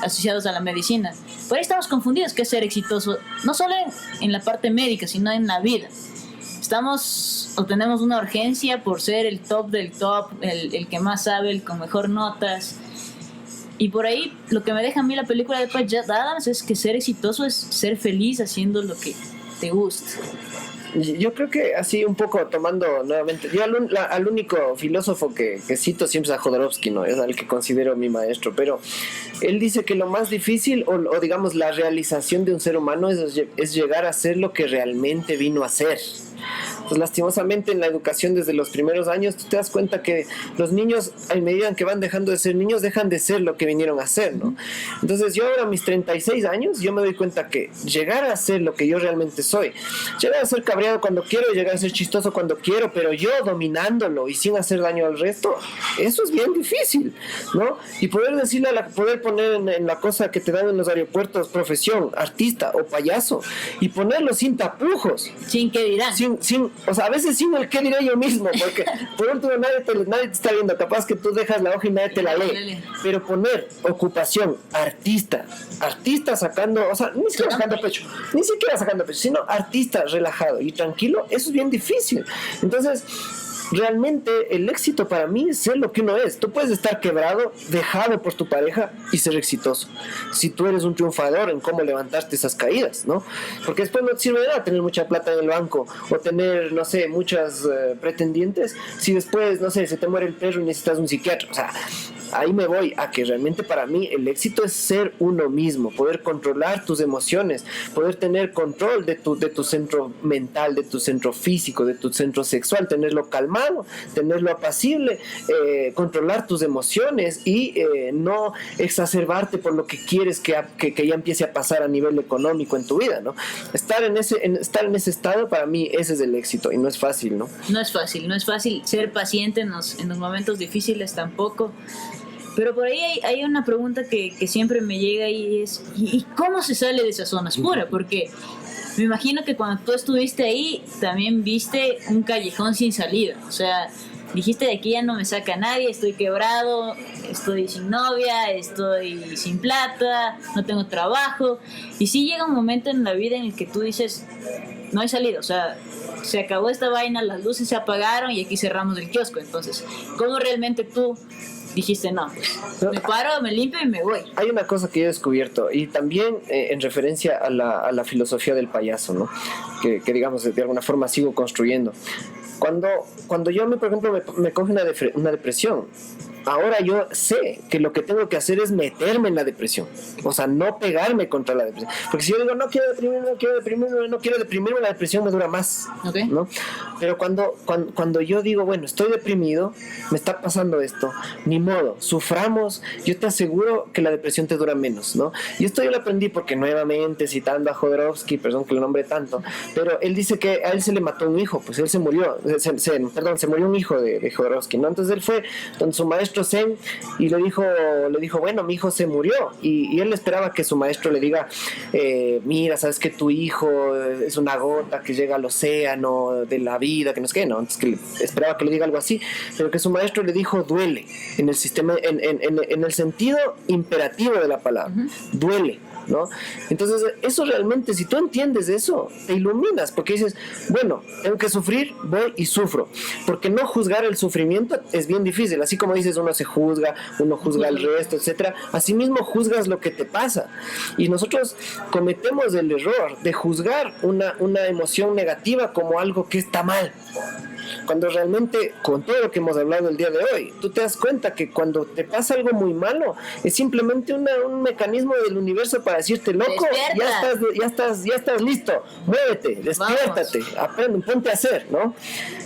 asociados a la medicina. Por ahí estamos confundidos qué es ser exitoso, no solo en la parte médica, sino en la vida. Tenemos una urgencia por ser el top del top, el que más sabe, el con mejor notas. Y por ahí lo que me deja a mí la película de Patch Adams es que ser exitoso es ser feliz haciendo lo que te gusta. Yo creo que así un poco tomando nuevamente, yo al único filósofo que cito siempre es a Jodorowsky, ¿no? Es al que considero mi maestro, pero él dice que lo más difícil o digamos la realización de un ser humano es llegar a ser lo que realmente vino a ser. Pues lastimosamente en la educación desde los primeros años tú te das cuenta que los niños a medida que van dejando de ser niños dejan de ser lo que vinieron a ser, ¿no? Entonces yo ahora a mis 36 años yo me doy cuenta que llegar a ser lo que yo realmente soy, llegar a ser cabreado cuando quiero, llegar a ser chistoso cuando quiero, pero yo dominándolo y sin hacer daño al resto, eso es bien difícil, ¿no? Y poder decirle poder poner en la cosa que te dan en los aeropuertos profesión, artista o payaso, y ponerlo sin tapujos, sin qué dirán, o sea, a veces sin el qué diré yo mismo, porque por último nadie te está viendo, capaz que tú dejas la hoja y nadie te la lee, pero poner ocupación, artista sacando, o sea, ni siquiera sacando pecho, sino artista relajado y tranquilo, eso es bien difícil. Entonces realmente el éxito para mí es ser lo que uno es. Tú puedes estar quebrado, dejado por tu pareja y ser exitoso si tú eres un triunfador en cómo levantarte esas caídas, ¿no? Porque después no te sirve de nada tener mucha plata en el banco o tener, no sé, muchas pretendientes si después, no sé, se te muere el perro y necesitas un psiquiatra. O sea, ahí me voy a que realmente para mí el éxito es ser uno mismo, poder controlar tus emociones, poder tener control de tu centro mental, de tu centro físico, de tu centro sexual, tenerlo calmado, tenerlo apacible, controlar tus emociones y no exacerbarte por lo que quieres que ya empiece a pasar a nivel económico en tu vida, ¿no? Estar en ese estado, para mí ese es el éxito y no es fácil, ¿no? No es fácil ser paciente en los momentos difíciles tampoco. Pero por ahí hay una pregunta que siempre me llega y es, ¿y cómo se sale de esa zona oscura? Porque me imagino que cuando tú estuviste ahí también viste un callejón sin salida. O sea, dijiste, de aquí ya no me saca nadie, estoy quebrado, estoy sin novia, estoy sin plata, no tengo trabajo. Y sí llega un momento en la vida en el que tú dices, no hay salida, o sea, se acabó esta vaina, las luces se apagaron y aquí cerramos el kiosco. Entonces, ¿cómo realmente tú dijiste, no, pues, me paro, me limpio y me voy? Hay una cosa que yo he descubierto, y también en referencia a la filosofía del payaso, ¿no? Que digamos, de alguna forma sigo construyendo. Cuando yo, por ejemplo, me coge una depresión, ahora yo sé que lo que tengo que hacer es meterme en la depresión. O sea, no pegarme contra la depresión. Porque si yo digo, no quiero deprimirme, la depresión me dura más. Okay. ¿No? Pero cuando yo digo, bueno, estoy deprimido, me está pasando esto, ni modo, suframos, yo te aseguro que la depresión te dura menos, ¿no? Y esto yo lo aprendí porque, nuevamente, citando a Jodorowsky, perdón que lo nombre tanto, pero él dice que a él se le mató un hijo, pues él se murió, se murió un hijo de Jodorowsky, ¿no? Entonces él fue donde su maestro Zen y le dijo, bueno, mi hijo se murió, y él esperaba que su maestro le diga, mira, sabes que tu hijo es una gota que llega al océano de la vida, que no es que, no, entonces que esperaba que le diga algo así, pero que su maestro le dijo, duele, en el sistema, en el sentido imperativo de la palabra, duele, ¿no? Entonces eso realmente, si tú entiendes eso, te iluminas, porque dices, bueno, tengo que sufrir, voy y sufro, porque no juzgar el sufrimiento es bien difícil, así como dices, uno juzga al resto, etcétera, así mismo juzgas lo que te pasa, y nosotros cometemos el error de juzgar una emoción negativa como algo que está mal, cuando realmente, con todo lo que hemos hablado el día de hoy, tú te das cuenta que cuando te pasa algo muy malo, es simplemente un mecanismo del universo para decirte, loco, ya estás listo, muévete, despiértate, aprende, ponte a hacer, ¿no?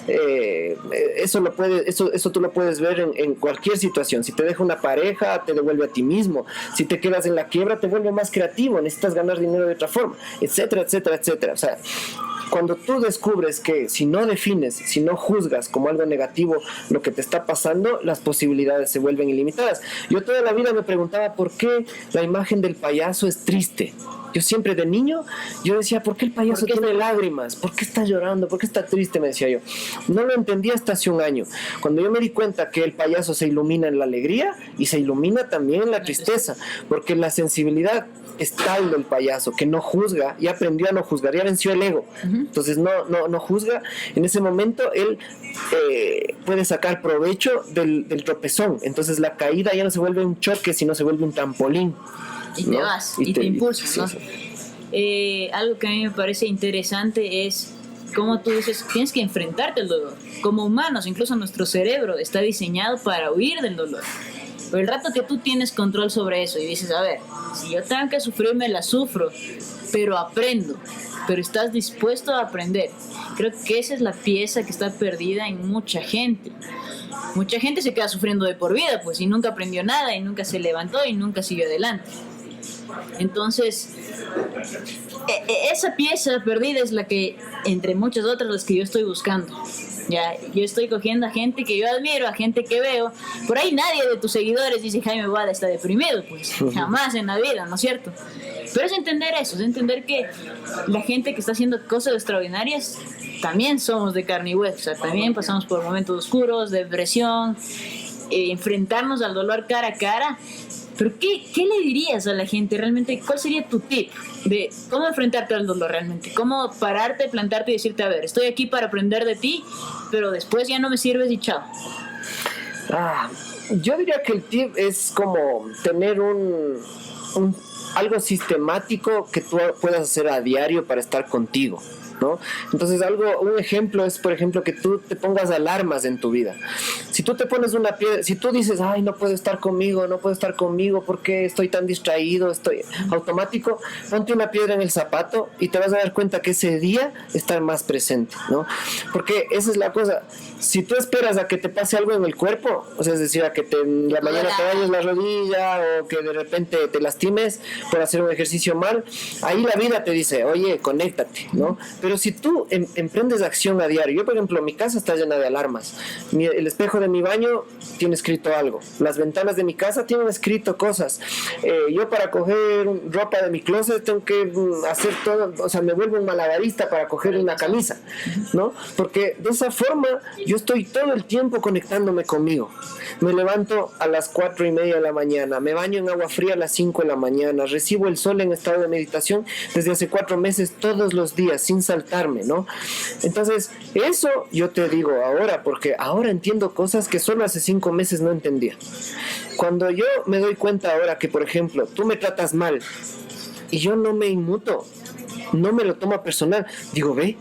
Eso tú lo puedes ver en cualquier situación. Si te deja una pareja, te devuelve a ti mismo. Si te quedas en la quiebra, te vuelve más creativo, necesitas ganar dinero de otra forma, etcétera, etcétera, etcétera. O sea, cuando tú descubres que si no defines, si no juzgas como algo negativo lo que te está pasando, las posibilidades se vuelven ilimitadas. Yo toda la vida me preguntaba por qué la imagen del payaso es triste. Yo siempre de niño, yo decía, ¿por qué el payaso tiene lágrimas? ¿Por qué está llorando? ¿Por qué está triste? Me decía yo. No lo entendía hasta hace un año. Cuando yo me di cuenta que el payaso se ilumina en la alegría y se ilumina también en la tristeza, porque la sensibilidad es tal del payaso que no juzga, y aprendió a no juzgar, ya venció el ego. Entonces no juzga. En ese momento él puede sacar provecho del tropezón. Entonces la caída ya no se vuelve un choque, sino se vuelve un trampolín. Y ¿no? Te vas, y te impulsas, ¿no? Sí. Algo que a mí me parece interesante es cómo tú dices, tienes que enfrentarte al dolor. Como humanos, incluso nuestro cerebro está diseñado para huir del dolor. Pero el rato que tú tienes control sobre eso y dices, a ver, si yo tengo que sufrir, me la sufro, pero aprendo, pero estás dispuesto a aprender. Creo que esa es la pieza que está perdida en mucha gente. Mucha gente se queda sufriendo de por vida, pues, y nunca aprendió nada, y nunca se levantó, y nunca siguió adelante. Entonces, esa pieza perdida es la que, entre muchas otras, las que yo estoy buscando. Ya, yo estoy cogiendo a gente que yo admiro, a gente que veo. Por ahí nadie de tus seguidores dice Jaime Boada está deprimido, pues jamás en la vida, ¿no es cierto? Pero es entender eso, es entender que la gente que está haciendo cosas extraordinarias también somos de carne y hueso, o sea, también pasamos por momentos oscuros, de depresión, enfrentarnos al dolor cara a cara. Pero ¿qué le dirías a la gente realmente? ¿Cuál sería tu tip de cómo enfrentarte al dolor realmente? ¿Cómo pararte, plantarte y decirte, a ver, estoy aquí para aprender de ti, pero después ya no me sirves y chao? Yo diría que el tip es como tener algo sistemático que tú puedas hacer a diario para estar contigo, ¿no? Entonces un ejemplo es, por ejemplo, que tú te pongas alarmas en tu vida. Si tú te pones una piedra, si tú dices, ay, no puedo estar conmigo porque estoy tan distraído, estoy automático, ponte una piedra en el zapato y te vas a dar cuenta que ese día estás más presente, ¿no? Porque esa es la cosa. Si tú esperas a que te pase algo en el cuerpo, o sea, es decir, a que en la mañana te dañes la rodilla o que de repente te lastimes por hacer un ejercicio mal, ahí la vida te dice, oye, conéctate, ¿no? Pero Pero si tú emprendes acción a diario, yo por ejemplo, mi casa está llena de alarmas, el espejo de mi baño tiene escrito algo, las ventanas de mi casa tienen escrito cosas, yo para coger ropa de mi closet tengo que hacer todo, o sea, me vuelvo un malabarista para coger una camisa, ¿no? Porque de esa forma yo estoy todo el tiempo conectándome conmigo. Me levanto a las 4:30 de la mañana, me baño en agua fría a las 5 de la mañana, recibo el sol en estado de meditación desde hace 4 meses todos los días sin saltarme, ¿no? Entonces, eso yo te digo ahora, porque ahora entiendo cosas que solo hace 5 meses no entendía. Cuando yo me doy cuenta ahora que, por ejemplo, tú me tratas mal y yo no me inmuto, no me lo tomo personal, digo, ve,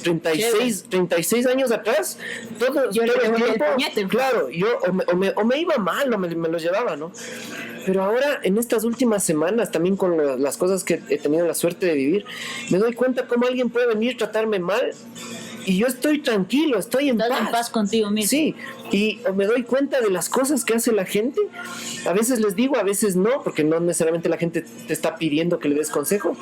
36 años atrás, todo el tiempo, claro, yo o me iba mal o me lo llevaba, ¿no? Pero ahora, en estas últimas semanas, también con las cosas que he tenido la suerte de vivir, me doy cuenta cómo alguien puede venir a tratarme mal y yo estoy tranquilo, estoy en paz contigo mismo. Sí, y me doy cuenta de las cosas que hace la gente. A veces les digo, a veces no, porque no necesariamente la gente te está pidiendo que le des consejos,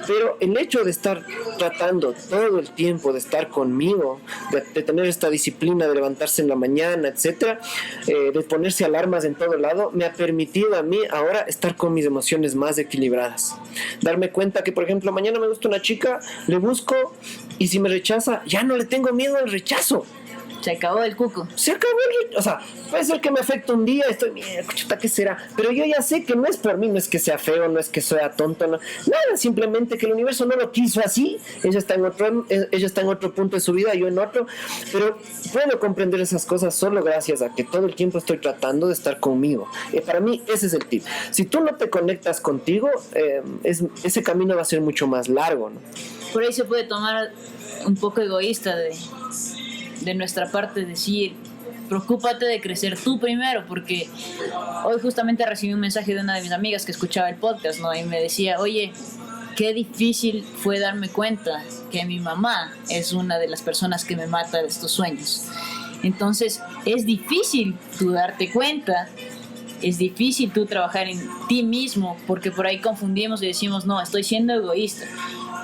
pero el hecho de estar tratando todo el tiempo de estar conmigo, de tener esta disciplina de levantarse en la mañana, etcétera, de ponerse alarmas en todo lado, me ha permitido a mí ahora estar con mis emociones más equilibradas. Darme cuenta que, por ejemplo, mañana me gusta una chica, le busco y si me rechaza, ya no le tengo miedo al rechazo. Se acabó el cuco. Se acabó o sea, puede ser que me afecte un día, estoy, mierda, chuta, ¿qué será? Pero yo ya sé que no es por mí, no es que sea feo, no es que sea tonto, no, nada, simplemente que el universo no lo quiso así, ella está en otro punto de su vida, yo en otro, pero puedo comprender esas cosas solo gracias a que todo el tiempo estoy tratando de estar conmigo. Para mí ese es el tip. Si tú no te conectas contigo, ese camino va a ser mucho más largo, ¿no? Por ahí se puede tomar un poco egoísta de nuestra parte, decir, preocúpate de crecer tú primero, porque hoy justamente recibí un mensaje de una de mis amigas que escuchaba el podcast, ¿no? Y me decía, oye, qué difícil fue darme cuenta que mi mamá es una de las personas que me mata de estos sueños. Entonces, es difícil tú darte cuenta, es difícil tú trabajar en ti mismo, porque por ahí confundimos y decimos, no, estoy siendo egoísta.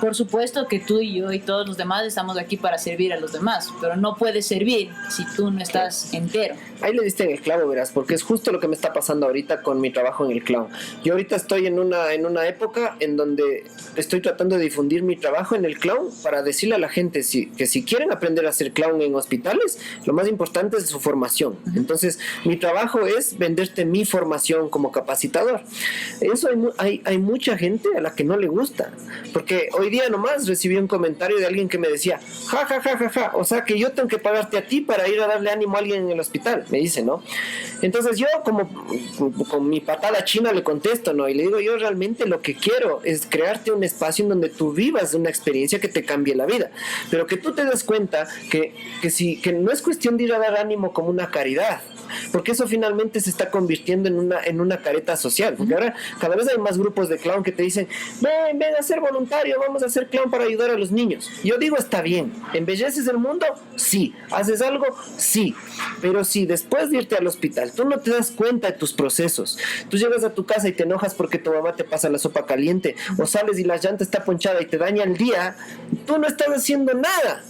Por supuesto que tú y yo y todos los demás estamos aquí para servir a los demás, pero no puedes servir si tú no estás entero. Ahí le diste en el clavo, verás, porque es justo lo que me está pasando ahorita con mi trabajo en el clown. Yo ahorita estoy en una época en donde estoy tratando de difundir mi trabajo en el clown para decirle a la gente que si quieren aprender a hacer clown en hospitales, lo más importante es su formación. Entonces, mi trabajo es venderte mi formación como capacitador. Eso hay mucha gente a la que no le gusta, porque hoy día nomás recibí un comentario de alguien que me decía, ja, ja, ja, ja, ja, o sea que yo tengo que pagarte a ti para ir a darle ánimo a alguien en el hospital, me dice, ¿no? Entonces yo como con mi patada china le contesto, ¿no? Y le digo, yo realmente lo que quiero es crearte un espacio en donde tú vivas una experiencia que te cambie la vida, pero que tú te des cuenta que no es cuestión de ir a dar ánimo como una caridad, porque eso finalmente se está convirtiendo en una careta social, porque ahora cada vez hay más grupos de clown que te dicen, ven a ser voluntario, vamos a hacer clown para ayudar a los niños. Yo digo, está bien, ¿embelleces el mundo? Sí. ¿Haces algo? Sí. Pero si después de irte al hospital tú no te das cuenta de tus procesos, tú llegas a tu casa y te enojas porque tu mamá te pasa la sopa caliente, o sales y la llanta está ponchada y te daña el día, tú no estás haciendo nada.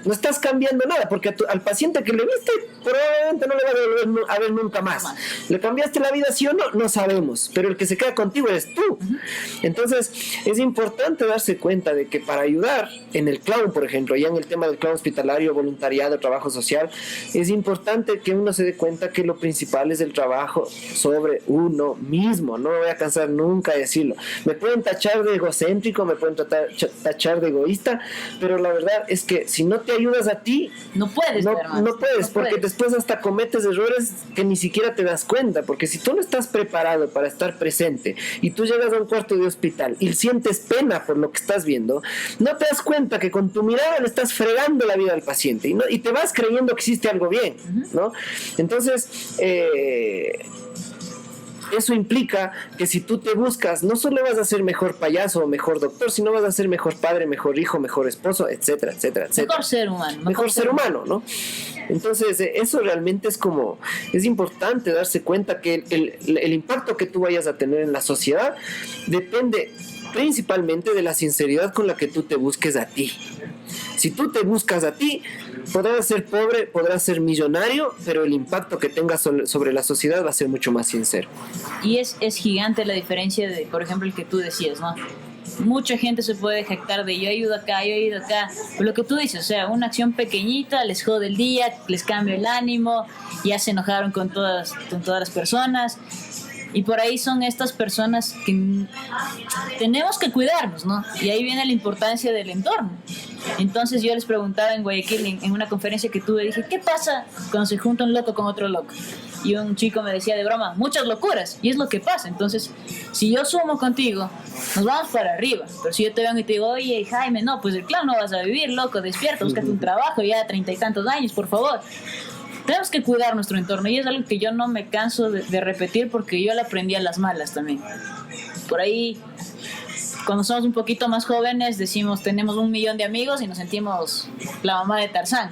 No estás cambiando nada, porque al paciente que le viste probablemente no le va a volver a ver nunca más. ¿Le cambiaste la vida, sí o no? No sabemos, pero el que se queda contigo eres tú. Entonces es importante darse cuenta de que para ayudar en el clown, por ejemplo, ya en el tema del clown hospitalario, voluntariado, trabajo social, es importante que uno se dé cuenta que lo principal es el trabajo sobre uno mismo. No me voy a cansar nunca de decirlo. Me pueden tachar de egocéntrico, me pueden tachar de egoísta, pero la verdad es que si no te ayudas a ti, no puedes, porque después hasta cometes errores que ni siquiera te das cuenta, porque si tú no estás preparado para estar presente y tú llegas a un cuarto de hospital y sientes pena por lo que estás viendo, no te das cuenta que con tu mirada le estás fregando la vida al paciente y te vas creyendo que hiciste algo bien, ¿no? Entonces eso implica que si tú te buscas, no solo vas a ser mejor payaso o mejor doctor, sino vas a ser mejor padre, mejor hijo, mejor esposo, etcétera, etcétera, etcétera. Mejor ser humano. Mejor ser humano, ¿no? Entonces, eso realmente es importante darse cuenta que el impacto que tú vayas a tener en la sociedad depende principalmente de la sinceridad con la que tú te busques a ti. Si tú te buscas a ti, podrás ser pobre, podrás ser millonario, pero el impacto que tengas sobre la sociedad va a ser mucho más sincero. Y es gigante la diferencia de, por ejemplo, el que tú decías, ¿no? Mucha gente se puede jactar de yo ayudo acá, yo ayudo acá, pero lo que tú dices, o sea, una acción pequeñita les jode el día, les cambia el ánimo, ya se enojaron con todas las personas. Y por ahí son estas personas que tenemos que cuidarnos, ¿no? Y ahí viene la importancia del entorno. Entonces yo les preguntaba en Guayaquil, en una conferencia que tuve, dije, ¿qué pasa cuando se junta un loco con otro loco? Y un chico me decía de broma, muchas locuras, y es lo que pasa. Entonces, si yo sumo contigo, nos vamos para arriba. Pero si yo te vengo y te digo, oye, Jaime, no, pues el clan no vas a vivir, loco, despierta, búscate un trabajo, ya 30 y tantos años, por favor. Tenemos que cuidar nuestro entorno, y es algo que yo no me canso de repetir, porque yo lo aprendí a las malas también. Por ahí, cuando somos un poquito más jóvenes, decimos, tenemos 1 millón de amigos y nos sentimos la mamá de Tarzán.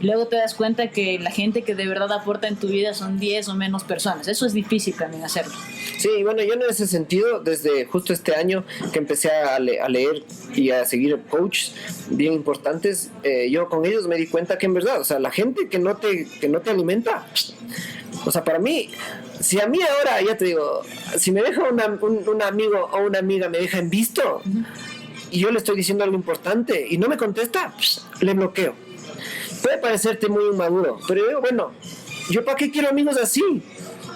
Luego te das cuenta que la gente que de verdad aporta en tu vida son 10 o menos personas. Eso es difícil también hacerlo. Sí, bueno, yo en ese sentido, desde justo este año que empecé a leer y a seguir coaches bien importantes, yo con ellos me di cuenta que en verdad, o sea, la gente que no te alimenta, o sea, para mí, si a mí ahora, ya te digo, si me deja un amigo o una amiga me deja en visto, y yo le estoy diciendo algo importante y no me contesta, le bloqueo. Puede parecerte muy inmaduro, pero yo digo, bueno, ¿yo para qué quiero amigos así?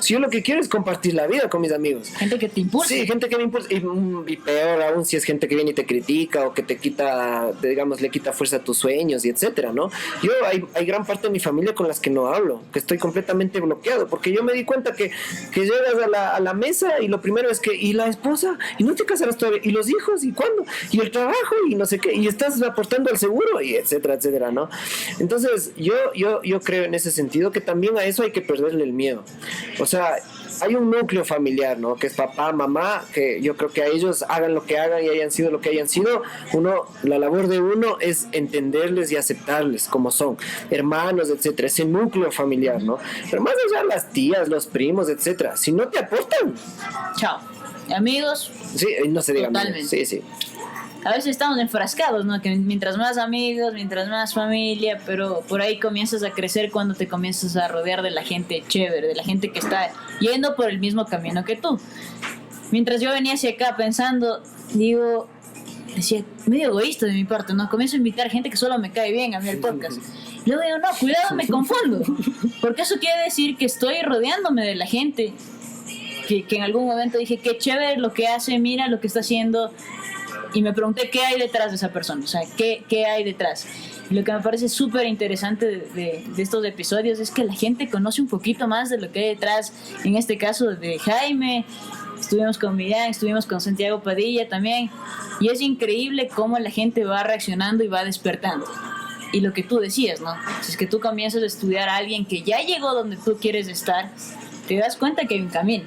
Si yo lo que quiero es compartir la vida con mis amigos. Gente que te impulsa. Sí, gente que me impulsa. Y peor aún si es gente que viene y te critica o que te quita, digamos, le quita fuerza a tus sueños y etcétera, ¿no? Yo hay gran parte de mi familia con las que no hablo, que estoy completamente bloqueado, porque yo me di cuenta que llegas a la mesa y lo primero es que, ¿y la esposa? ¿Y no te casarás todavía? ¿Y los hijos? ¿Y cuándo? ¿Y el trabajo? Y no sé qué, y estás aportando al seguro, y etcétera, etcétera, ¿no? Entonces, yo creo en ese sentido que también a eso hay que perderle el miedo. O sea, hay un núcleo familiar, ¿no? Que es papá, mamá, que yo creo que a ellos hagan lo que hagan y hayan sido lo que hayan sido, la labor de uno es entenderles y aceptarles como son, hermanos, etcétera, ese núcleo familiar, ¿no? Pero más allá las tías, los primos, etcétera, si no te aportan, chao. Amigos, sí, no se diga totalmente. Amigos. Sí. A veces estamos enfrascados, ¿no? Que mientras más amigos, mientras más familia, pero por ahí comienzas a crecer cuando te comienzas a rodear de la gente chévere, de la gente que está yendo por el mismo camino que tú. Mientras yo venía hacia acá pensando, decía, medio egoísta de mi parte, ¿no? Comienzo a invitar gente que solo me cae bien a mí al podcast. Y luego digo, no, cuidado, me confundo. Porque eso quiere decir que estoy rodeándome de la gente que en algún momento dije, qué chévere lo que hace, mira lo que está haciendo. Y me pregunté qué hay detrás de esa persona, o sea, qué hay detrás. Y lo que me parece súper interesante de estos episodios es que la gente conoce un poquito más de lo que hay detrás. En este caso de Jaime, estuvimos con Millán, estuvimos con Santiago Padilla también. Y es increíble cómo la gente va reaccionando y va despertando. Y lo que tú decías, ¿no? Si es que tú comienzas a estudiar a alguien que ya llegó donde tú quieres estar, te das cuenta que hay un camino.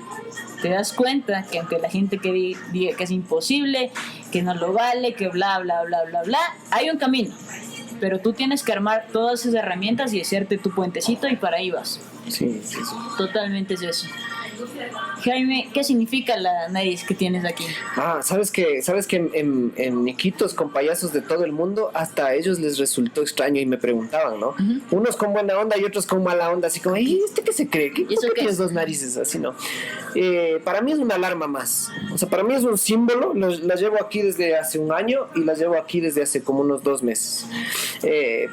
Te das cuenta que aunque la gente que diga que es imposible, que no lo vale, que bla, bla, bla, bla, bla, hay un camino. Pero tú tienes que armar todas esas herramientas y hacerte tu puentecito y para ahí vas. Sí. Totalmente es eso. Jaime, ¿qué significa la nariz que tienes aquí? Sabes que en Iquitos con payasos de todo el mundo, hasta a ellos les resultó extraño y me preguntaban, ¿no? Uh-huh. Unos con buena onda y otros con mala onda, así como, ¿y este qué se cree? ¿Por qué tienes 2 narices? Así, ¿no? Para mí es una alarma más. O sea, para mí es un símbolo. Las llevo aquí desde hace 1 año y las llevo aquí desde hace como unos 2 meses.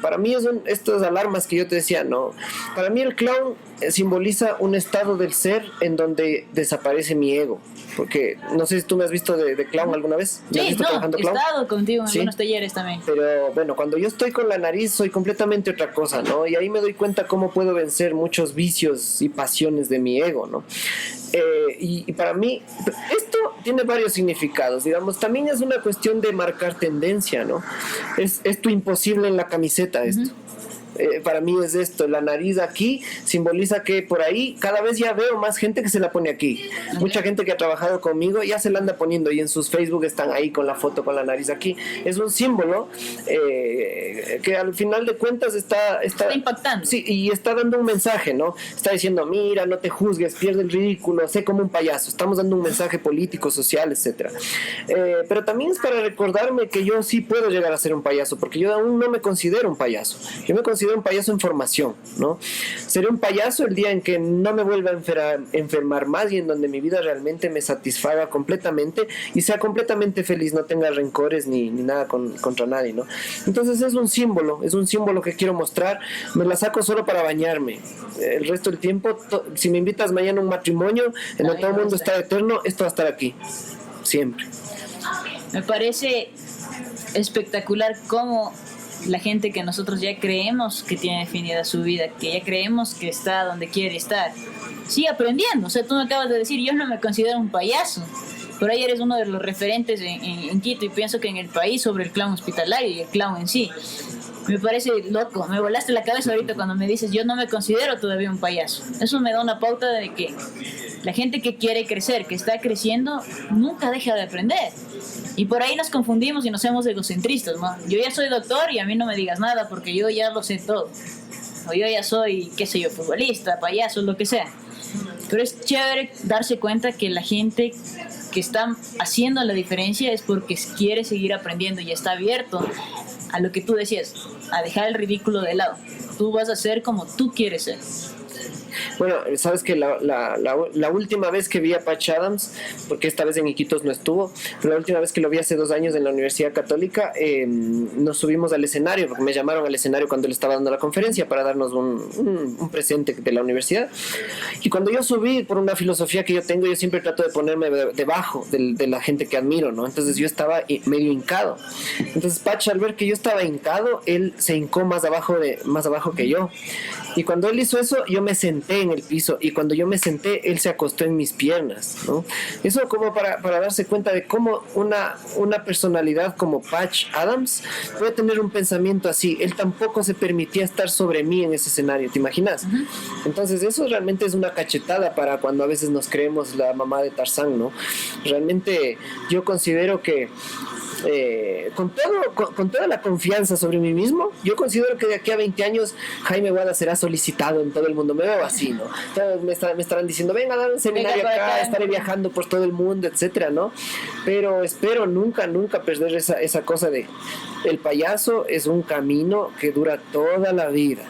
Para mí son estas alarmas que yo te decía, ¿no? Para mí el clown simboliza un estado del ser en donde desaparece mi ego. Porque no sé si tú me has visto de clown alguna vez. Sí, he estado contigo en algunos talleres también. Pero bueno, cuando yo estoy con la nariz soy completamente otra cosa, ¿no? Y ahí me doy cuenta cómo puedo vencer muchos vicios y pasiones de mi ego, ¿no? Y para mí esto tiene varios significados, digamos. También es una cuestión de marcar tendencia, ¿no? Es tu imposible en la camiseta esto. Uh-huh. para mí es esto, la nariz aquí simboliza que por ahí cada vez ya veo más gente que se la pone aquí. Mucha gente que ha trabajado conmigo ya se la anda poniendo y en sus Facebook están ahí con la foto con la nariz aquí. Es un símbolo que al final de cuentas está impactando. Sí, y está dando un mensaje, ¿no? Está diciendo, mira, no te juzgues, pierde el ridículo, sé como un payaso. Estamos dando un mensaje político, social, etcétera. Pero también es para recordarme que yo sí puedo llegar a ser un payaso, porque yo aún no me considero un payaso. Yo me considero un payaso en formación, ¿no? Seré un payaso el día en que no me vuelva a enfermar más y en donde mi vida realmente me satisfaga completamente y sea completamente feliz, no tenga rencores ni nada contra nadie, ¿no? Entonces es un símbolo que quiero mostrar. Me la saco solo para bañarme. El resto del tiempo, si me invitas mañana a un matrimonio en donde todo el mundo está eterno, esto va a estar aquí, siempre. Me parece espectacular cómo la gente que nosotros ya creemos que tiene definida su vida, que ya creemos que está donde quiere estar, sigue aprendiendo. O sea, tú me acabas de decir, yo no me considero un payaso, pero ahí eres uno de los referentes en Quito, y pienso que en el país sobre el clown hospitalario y el clown en sí. Me parece loco, me volaste la cabeza ahorita cuando me dices, yo no me considero todavía un payaso. Eso me da una pauta de que la gente que quiere crecer, que está creciendo, nunca deja de aprender. Y por ahí nos confundimos y nos hacemos egocentristas, ¿no? Yo ya soy doctor y a mí no me digas nada porque yo ya lo sé todo. O yo ya soy, qué sé yo, futbolista, payaso, lo que sea. Pero es chévere darse cuenta que la gente que está haciendo la diferencia es porque quiere seguir aprendiendo y está abierto a lo que tú decías, a dejar el ridículo de lado. Tú vas a ser como tú quieres ser. Bueno, sabes que la última vez que vi a Patch Adams, porque esta vez en Iquitos no estuvo, pero la última vez que lo vi hace 2 años en la Universidad Católica, nos subimos al escenario, porque me llamaron al escenario cuando él estaba dando la conferencia para darnos un presente de la universidad. Y cuando yo subí, por una filosofía que yo tengo, yo siempre trato de ponerme debajo de la gente que admiro, ¿no? Entonces yo estaba medio hincado. Entonces Patch, al ver que yo estaba hincado, él se hincó más abajo que yo. Y cuando él hizo eso, yo me senté en el piso, y cuando yo me senté, él se acostó en mis piernas, ¿no? Eso como para darse cuenta de cómo una personalidad como Patch Adams puede tener un pensamiento así. Él tampoco se permitía estar sobre mí en ese escenario, ¿te imaginas? Uh-huh. Entonces eso realmente es una cachetada para cuando a veces nos creemos la mamá de Tarzán, ¿no? Realmente yo considero que con toda la confianza sobre mí mismo, yo considero que de aquí a 20 años Jaime Guada será solicitado en todo el mundo. Me veo así, ¿no? Entonces me estarán diciendo, venga a dar un seminario acá, estaré viajando por todo el mundo, etcétera, ¿no? Pero espero nunca perder esa cosa de el payaso es un camino que dura toda la vida.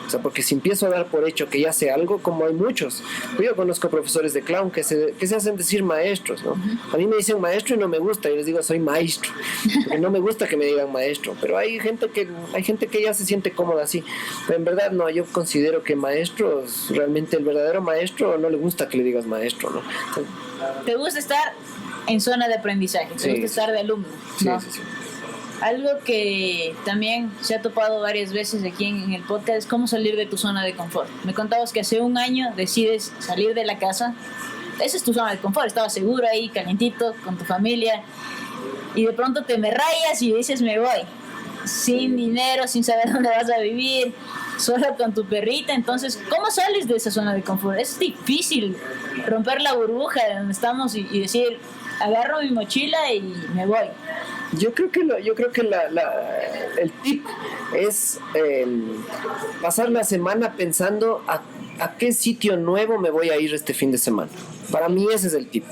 O sea, porque si empiezo a dar por hecho que ya sé algo, como hay muchos, yo conozco profesores de clown que se hacen decir maestros, ¿no? A mí me dicen maestro y no me gusta, yo les digo soy maestro, porque no me gusta que me digan maestro, pero hay gente que ya se siente cómoda así. Pero en verdad no, yo considero que maestros, realmente el verdadero maestro no le gusta que le digas maestro, ¿no? Entonces, ¿te gusta estar en zona de aprendizaje? ¿Te gusta estar de alumno? ¿No? Sí. Algo que también se ha topado varias veces aquí en el podcast es cómo salir de tu zona de confort. Me contabas que hace 1 año decides salir de la casa. Esa es tu zona de confort. Estabas seguro ahí, calientito, con tu familia. Y de pronto te me rayas y dices, me voy. Sin dinero, sin saber dónde vas a vivir, solo con tu perrita. Entonces, ¿cómo sales de esa zona de confort? Es difícil romper la burbuja de donde estamos y decir, agarro mi mochila y me voy. Yo creo que el tip es pasar la semana pensando a qué sitio nuevo me voy a ir este fin de semana. Para mí ese es el tip.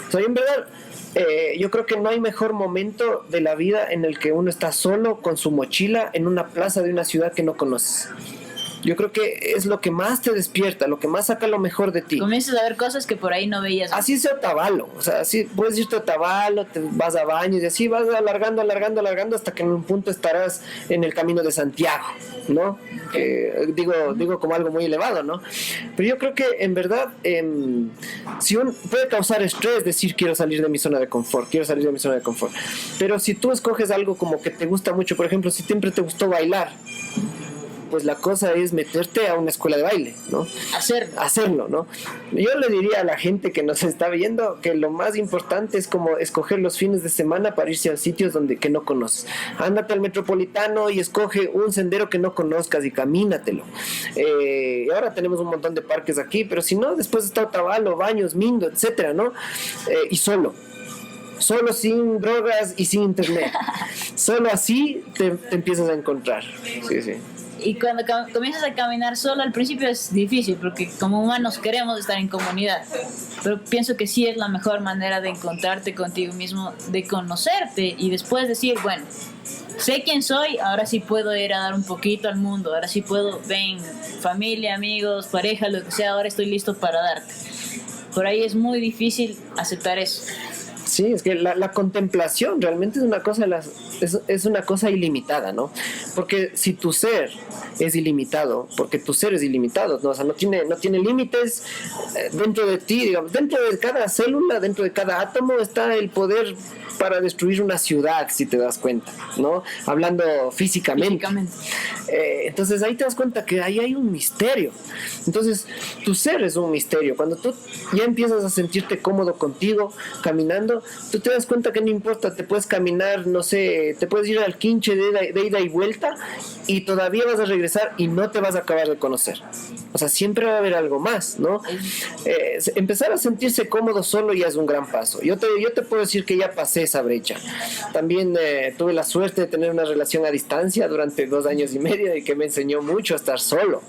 O sea, en verdad, yo creo que no hay mejor momento de la vida en el que uno está solo con su mochila en una plaza de una ciudad que no conoces. Yo creo que es lo que más te despierta, lo que más saca lo mejor de ti. Comienzas a ver cosas que por ahí no veías. Así sea Otavalo, o sea, así puedes irte a Otavalo, te vas a Baños y así vas alargando hasta que en un punto estarás en el Camino de Santiago, ¿no? Digo como algo muy elevado, ¿no? Pero yo creo que en verdad si puede causar estrés decir quiero salir de mi zona de confort, pero si tú escoges algo como que te gusta mucho, por ejemplo, si siempre te gustó bailar, pues la cosa es meterte a una escuela de baile, ¿no? Hacerlo, ¿no? Yo le diría a la gente que nos está viendo que lo más importante es como escoger los fines de semana para irse a sitios que no conoces. Ándate al Metropolitano y escoge un sendero que no conozcas y camínatelo. Ahora tenemos un montón de parques aquí, pero si no, después está Otavalo, Baños, Mindo, etcétera, ¿no? Y solo sin drogas y sin internet. Solo así te empiezas a encontrar. Sí, sí. Y cuando comienzas a caminar solo al principio es difícil porque como humanos queremos estar en comunidad, pero pienso que sí es la mejor manera de encontrarte contigo mismo, de conocerte y después decir, bueno, sé quién soy, ahora sí puedo ir a dar un poquito al mundo, ahora sí puedo, ven, familia, amigos, pareja, lo que sea, ahora estoy listo para darte. Por ahí es muy difícil aceptar eso. Sí, es que la contemplación realmente es una cosa es una cosa ilimitada, ¿no? Porque si tu ser es ilimitado, porque tu ser es ilimitado, ¿no? O sea, no tiene límites dentro de ti, digamos, dentro de cada célula, dentro de cada átomo está el poder para destruir una ciudad, si te das cuenta, ¿no? Hablando físicamente. Entonces ahí te das cuenta que ahí hay un misterio. Entonces tu ser es un misterio. Cuando tú ya empiezas a sentirte cómodo contigo, caminando, tú te das cuenta que no importa, te puedes caminar, no sé, te puedes ir al quinche de ida y vuelta y todavía vas a regresar y no te vas a acabar de conocer. O sea, siempre va a haber algo más, ¿no? Empezar a sentirse cómodo solo ya es un gran paso. Yo te puedo decir que ya pasé esa brecha. También tuve la suerte de tener una relación a distancia durante 2 años y medio y que me enseñó mucho a estar solo.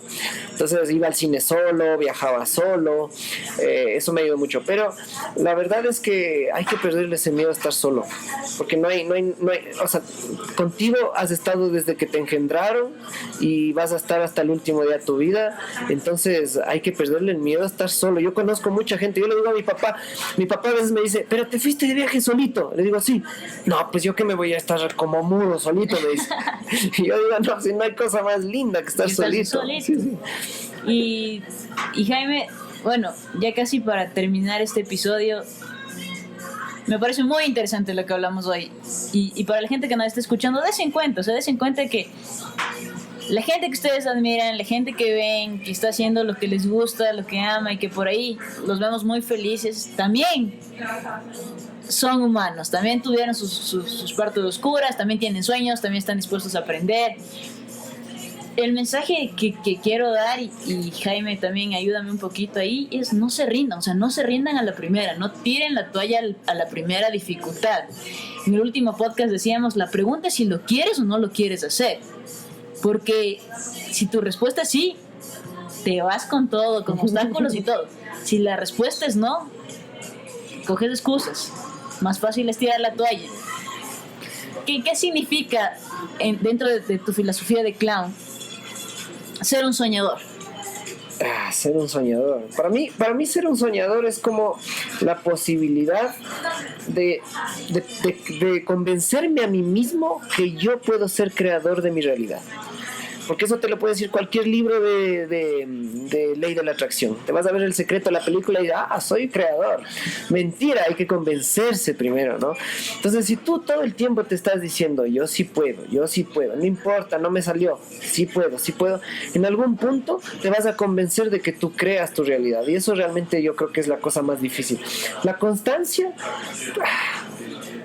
Entonces iba al cine solo, viajaba solo, eso me ayudó mucho. Pero la verdad es que hay que perderle ese miedo a estar solo, porque no hay, o sea, contigo has estado desde que te engendraron y vas a estar hasta el último día de tu vida. Entonces hay que perderle el miedo a estar solo. Yo conozco mucha gente, yo le digo a mi papá a veces me dice, pero te fuiste de viaje solito. Le digo, sí. No, pues yo que me voy a estar como mudo solito, me dice. Y yo digo, no, si no hay cosa más linda que estar solito. Sí, sí. Y Jaime, bueno, ya casi para terminar este episodio, me parece muy interesante lo que hablamos hoy. Y para la gente que nos está escuchando, des en cuenta que la gente que ustedes admiran, la gente que ven, que está haciendo lo que les gusta, lo que ama y que por ahí los vemos muy felices, también son humanos, también tuvieron sus partes oscuras, también tienen sueños, también están dispuestos a aprender. El mensaje que quiero dar, y Jaime también ayúdame un poquito ahí, es no se rindan, o sea, no se rindan a la primera, no tiren la toalla a la primera dificultad. En el último podcast decíamos, la pregunta es si lo quieres o no lo quieres hacer. Porque si tu respuesta es sí, te vas con todo, con obstáculos y todo. Si la respuesta es no, coges excusas. Más fácil es tirar la toalla. ¿Qué significa dentro de tu filosofía de clown ser un soñador? Ser un soñador. Para mí ser un soñador es como la posibilidad de convencerme a mí mismo que yo puedo ser creador de mi realidad. Porque eso te lo puede decir cualquier libro de ley de la atracción. Te vas a ver El Secreto de la película y soy creador. Mentira, hay que convencerse primero, ¿no? Entonces, si tú todo el tiempo te estás diciendo, yo sí puedo, no importa, no me salió, sí puedo, en algún punto te vas a convencer de que tú creas tu realidad. Y eso realmente yo creo que es la cosa más difícil. La constancia...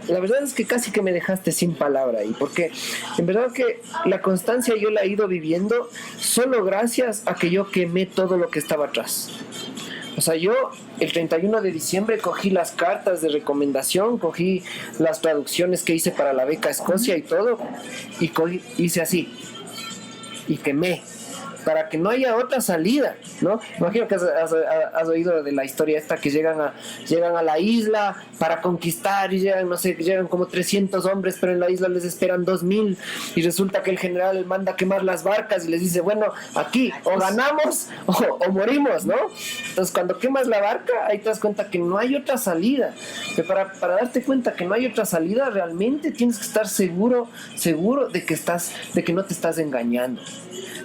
La verdad es que casi que me dejaste sin palabra ahí, porque en verdad que la constancia yo la he ido viviendo solo gracias a que yo quemé todo lo que estaba atrás. O sea, yo el 31 de diciembre cogí las cartas de recomendación, cogí las traducciones que hice para la beca a Escocia y todo, y hice así, y quemé, para que no haya otra salida, ¿no? Imagino que has oído de la historia esta que llegan a la isla para conquistar y llegan como 300 hombres, pero en la isla les esperan 2000 y resulta que el general manda a quemar las barcas y les dice, bueno, aquí o ganamos o morimos, ¿no? Entonces cuando quemas la barca, ahí te das cuenta que no hay otra salida. Pero para darte cuenta que no hay otra salida, realmente tienes que estar seguro de que no te estás engañando.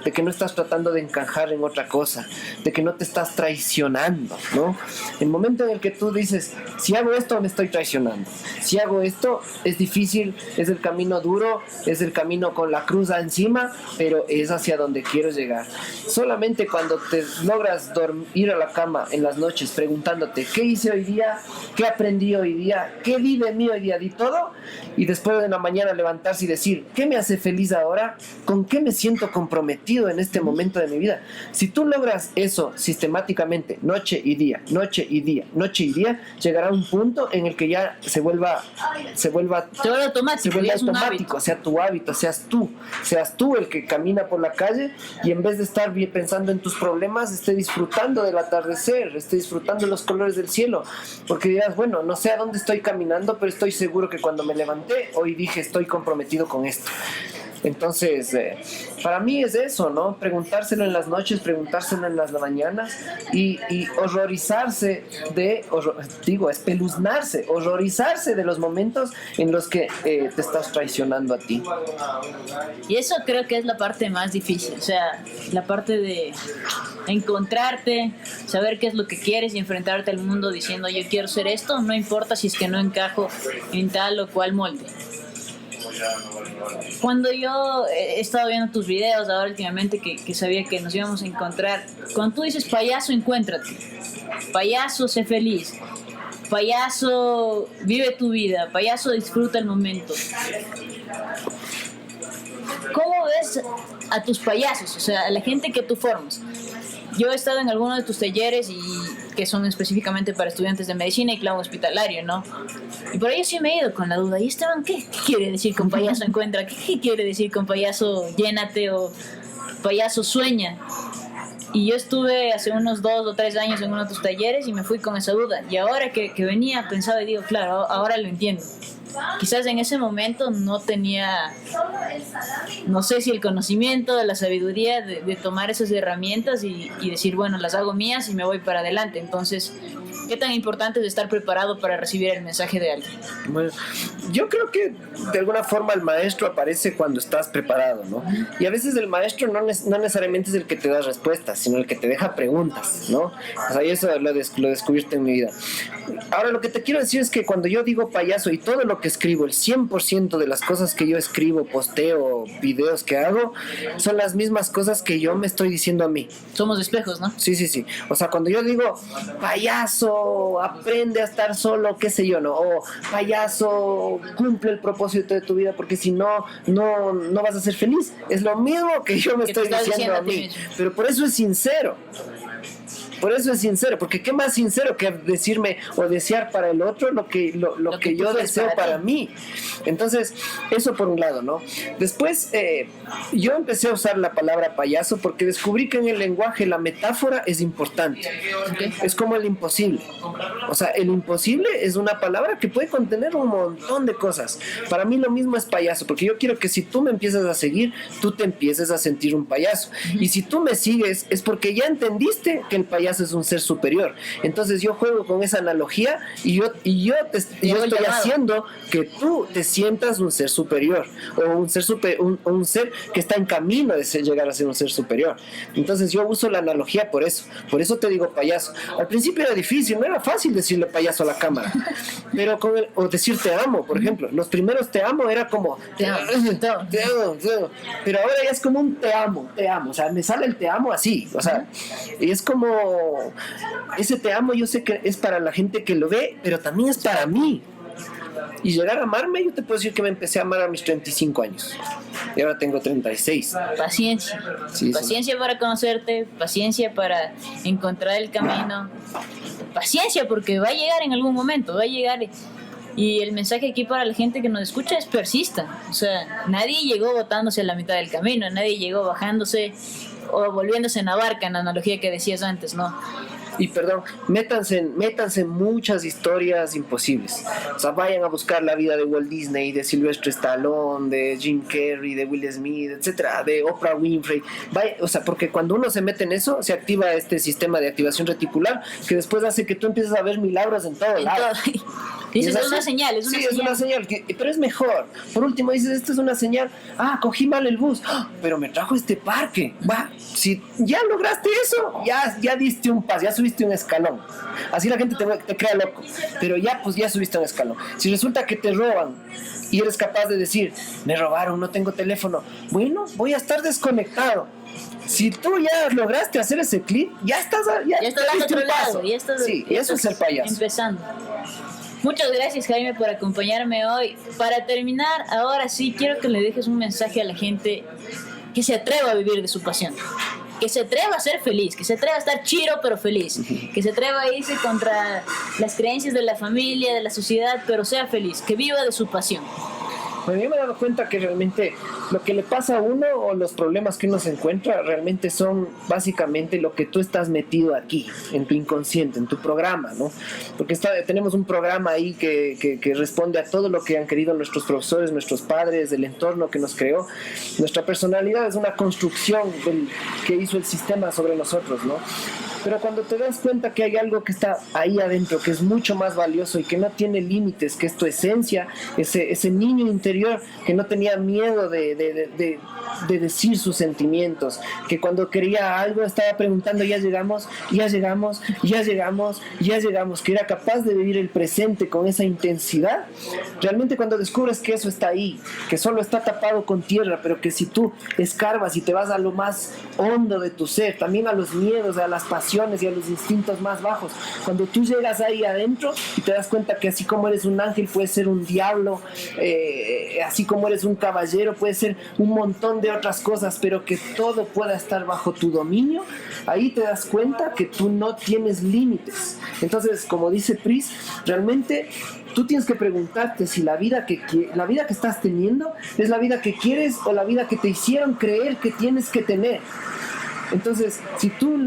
de que no estás tratando de encajar en otra cosa, de que no te estás traicionando, ¿no? El momento en el que tú dices, si hago esto me estoy traicionando, si hago esto es difícil, es el camino duro, es el camino con la cruz encima, pero es hacia donde quiero llegar. Solamente cuando te logras ir a la cama en las noches preguntándote qué hice hoy día, qué aprendí hoy día, qué di de mí hoy día, di todo, y después de la mañana levantarse y decir qué me hace feliz ahora, con qué me siento comprometido en este momento de mi vida. Si tú logras eso sistemáticamente, noche y día, noche y día, noche y día, llegará un punto en el que ya se vuelva automático, sea tu hábito, seas tú el que camina por la calle y en vez de estar bien pensando en tus problemas, esté disfrutando del atardecer, esté disfrutando de los colores del cielo, porque dirás, bueno, no sé a dónde estoy caminando, pero estoy seguro que cuando me levanté, hoy dije estoy comprometido con esto. Entonces, para mí es eso, ¿no? Preguntárselo en las noches, preguntárselo en las mañanas y horrorizarse espeluznarse, horrorizarse de los momentos en los que te estás traicionando a ti. Y eso creo que es la parte más difícil, o sea, la parte de encontrarte, saber qué es lo que quieres y enfrentarte al mundo diciendo yo quiero ser esto, no importa si es que no encajo en tal o cual molde. Cuando yo he estado viendo tus videos ahora últimamente que sabía que nos íbamos a encontrar, cuando tú dices payaso, encuéntrate, payaso, sé feliz, payaso, vive tu vida, payaso, disfruta el momento. ¿Cómo ves a tus payasos? O sea, a la gente que tú formas. Yo he estado en algunos de tus talleres y que son específicamente para estudiantes de medicina y clown hospitalario, ¿no? Y por ello sí me he ido con la duda. ¿Y Esteban qué quiere decir con payaso encuentra? ¿Qué quiere decir con payaso llénate o payaso sueña? Y yo estuve hace unos 2 o 3 años en uno de tus talleres y me fui con esa duda. Y ahora que venía pensaba y digo, claro, ahora lo entiendo. Quizás en ese momento no tenía, no sé si el conocimiento, la sabiduría de tomar esas herramientas y decir, bueno, las hago mías y me voy para adelante. Entonces, ¿qué tan importante es estar preparado para recibir el mensaje de alguien? Bueno, yo creo que de alguna forma el maestro aparece cuando estás preparado, ¿no? Y a veces el maestro no necesariamente es el que te da respuestas, sino el que te deja preguntas, ¿no? O sea, y eso lo he descubierto en mi vida. Ahora, lo que te quiero decir es que cuando yo digo payaso y todo lo que escribo, el 100% de las cosas que yo escribo, posteo, videos que hago, son las mismas cosas que yo me estoy diciendo a mí. Somos espejos, ¿no? Sí. O sea, cuando yo digo payaso, aprende a estar solo, qué sé yo, ¿no? O payaso, cumple el propósito de tu vida porque si no vas a ser feliz. Es lo mismo que yo me estoy diciendo a mí. Pero por eso es sincero. Por eso es sincero, porque qué más sincero que decirme o desear para el otro lo que yo deseo para mí. Entonces, eso por un lado, ¿no? Después, yo empecé a usar la palabra payaso porque descubrí que en el lenguaje la metáfora es importante. ¿Okay? Es como el imposible. O sea, el imposible es una palabra que puede contener un montón de cosas. Para mí lo mismo es payaso, porque yo quiero que si tú me empiezas a seguir, tú te empieces a sentir un payaso. Y si tú me sigues, es porque ya entendiste que el payaso es un ser superior. Entonces yo juego con esa analogía y yo estoy haciendo que tú te sientas un ser superior o un ser que está en camino de llegar a ser un ser superior. Entonces yo uso la analogía por eso te digo payaso. Al principio era difícil, no era fácil decirle payaso a la cámara, pero o decir te amo, por ejemplo. Los primeros te amo era como te amo, pero ahora ya es como un te amo, o sea, me sale el te amo así, o sea, y es como ese te amo, yo sé que es para la gente que lo ve, pero también es para mí. Y llegar a amarme, yo te puedo decir que me empecé a amar a mis 35 años y ahora tengo 36. Paciencia, paciencia para conocerte, paciencia para encontrar el camino, paciencia porque va a llegar en algún momento, va a llegar. Y el mensaje aquí para la gente que nos escucha es persista. O sea, nadie llegó botándose a la mitad del camino, nadie llegó bajándose o volviéndose en la barca, en la analogía que decías antes, ¿no? Y perdón, métanse en muchas historias imposibles. O sea, vayan a buscar la vida de Walt Disney, de Sylvester Stallone, de Jim Carrey, de Will Smith, etcétera, de Oprah Winfrey. O sea, porque cuando uno se mete en eso, se activa este sistema de activación reticular que después hace que tú empieces a ver milagros en todo lado. Dices, es una señal, es una sí, señal. es una señal, pero es mejor. Por último dices, esto es una señal, cogí mal el bus, pero me trajo este parque. Si ya lograste eso, ya diste un paso, ya subiste un escalón. Así la gente te crea loco, pero ya subiste un escalón. Si resulta que te roban y eres capaz de decir, me robaron, no tengo teléfono, bueno, voy a estar desconectado. Si tú ya lograste hacer ese clip, ya estás al otro lado. Sí, eso es ser payaso. Empezando. Muchas gracias, Jaime, por acompañarme hoy. Para terminar, ahora sí quiero que le dejes un mensaje a la gente que se atreva a vivir de su pasión, que se atreva a ser feliz, que se atreva a estar chiro pero feliz, que se atreva a irse contra las creencias de la familia, de la sociedad, pero sea feliz, que viva de su pasión. Bueno, yo me he dado cuenta que realmente lo que le pasa a uno o los problemas que uno se encuentra realmente son básicamente lo que tú estás metido aquí, en tu inconsciente, en tu programa, ¿no? Porque tenemos un programa ahí que responde a todo lo que han querido nuestros profesores, nuestros padres, el entorno que nos creó. Nuestra personalidad es una construcción que hizo el sistema sobre nosotros, ¿no? Pero cuando te das cuenta que hay algo que está ahí adentro, que es mucho más valioso y que no tiene límites, que es tu esencia, ese niño interior que no tenía miedo de decir sus sentimientos, que cuando quería algo estaba preguntando, ya llegamos, que era capaz de vivir el presente con esa intensidad. Realmente cuando descubres que eso está ahí, que solo está tapado con tierra, pero que si tú escarbas y te vas a lo más hondo de tu ser, también a los miedos, a las pasiones y a los instintos más bajos, cuando tú llegas ahí adentro y te das cuenta que así como eres un ángel puedes ser un diablo, así como eres un caballero puedes ser un montón de otras cosas, pero que todo pueda estar bajo tu dominio, ahí te das cuenta que tú no tienes límites. Entonces, como dice Pris, realmente tú tienes que preguntarte si la vida que estás teniendo es la vida que quieres o la vida que te hicieron creer que tienes que tener. Entonces, si tú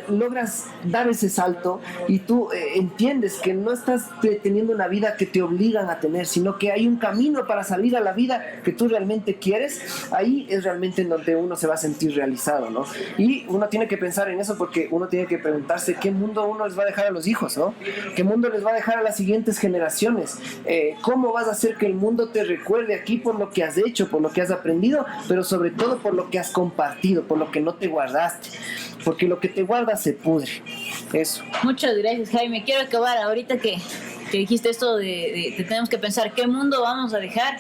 logras dar ese salto y tú entiendes que no estás teniendo una vida que te obligan a tener, sino que hay un camino para salir a la vida que tú realmente quieres, ahí es realmente en donde uno se va a sentir realizado, ¿no? Y uno tiene que pensar en eso porque uno tiene que preguntarse qué mundo uno les va a dejar a los hijos, ¿no? ¿Qué mundo les va a dejar a las siguientes generaciones? ¿Cómo vas a hacer que el mundo te recuerde aquí por lo que has hecho, por lo que has aprendido, pero sobre todo por lo que has compartido, por lo que no te guardaste? Porque lo que te guarda se pudre. Eso. Muchas gracias, Jaime. Quiero acabar ahorita que dijiste esto de tenemos que pensar qué mundo vamos a dejar.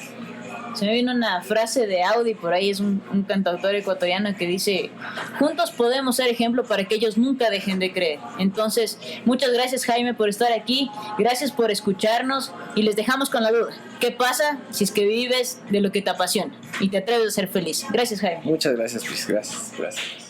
Se me vino una frase de Audi, por ahí es un cantautor ecuatoriano que dice: juntos podemos ser ejemplo para que ellos nunca dejen de creer. Entonces, muchas gracias, Jaime, por estar aquí, gracias por escucharnos y les dejamos con la duda: ¿qué pasa si es que vives de lo que te apasiona y te atreves a ser feliz? Gracias, Jaime. Muchas gracias, Luis. Gracias.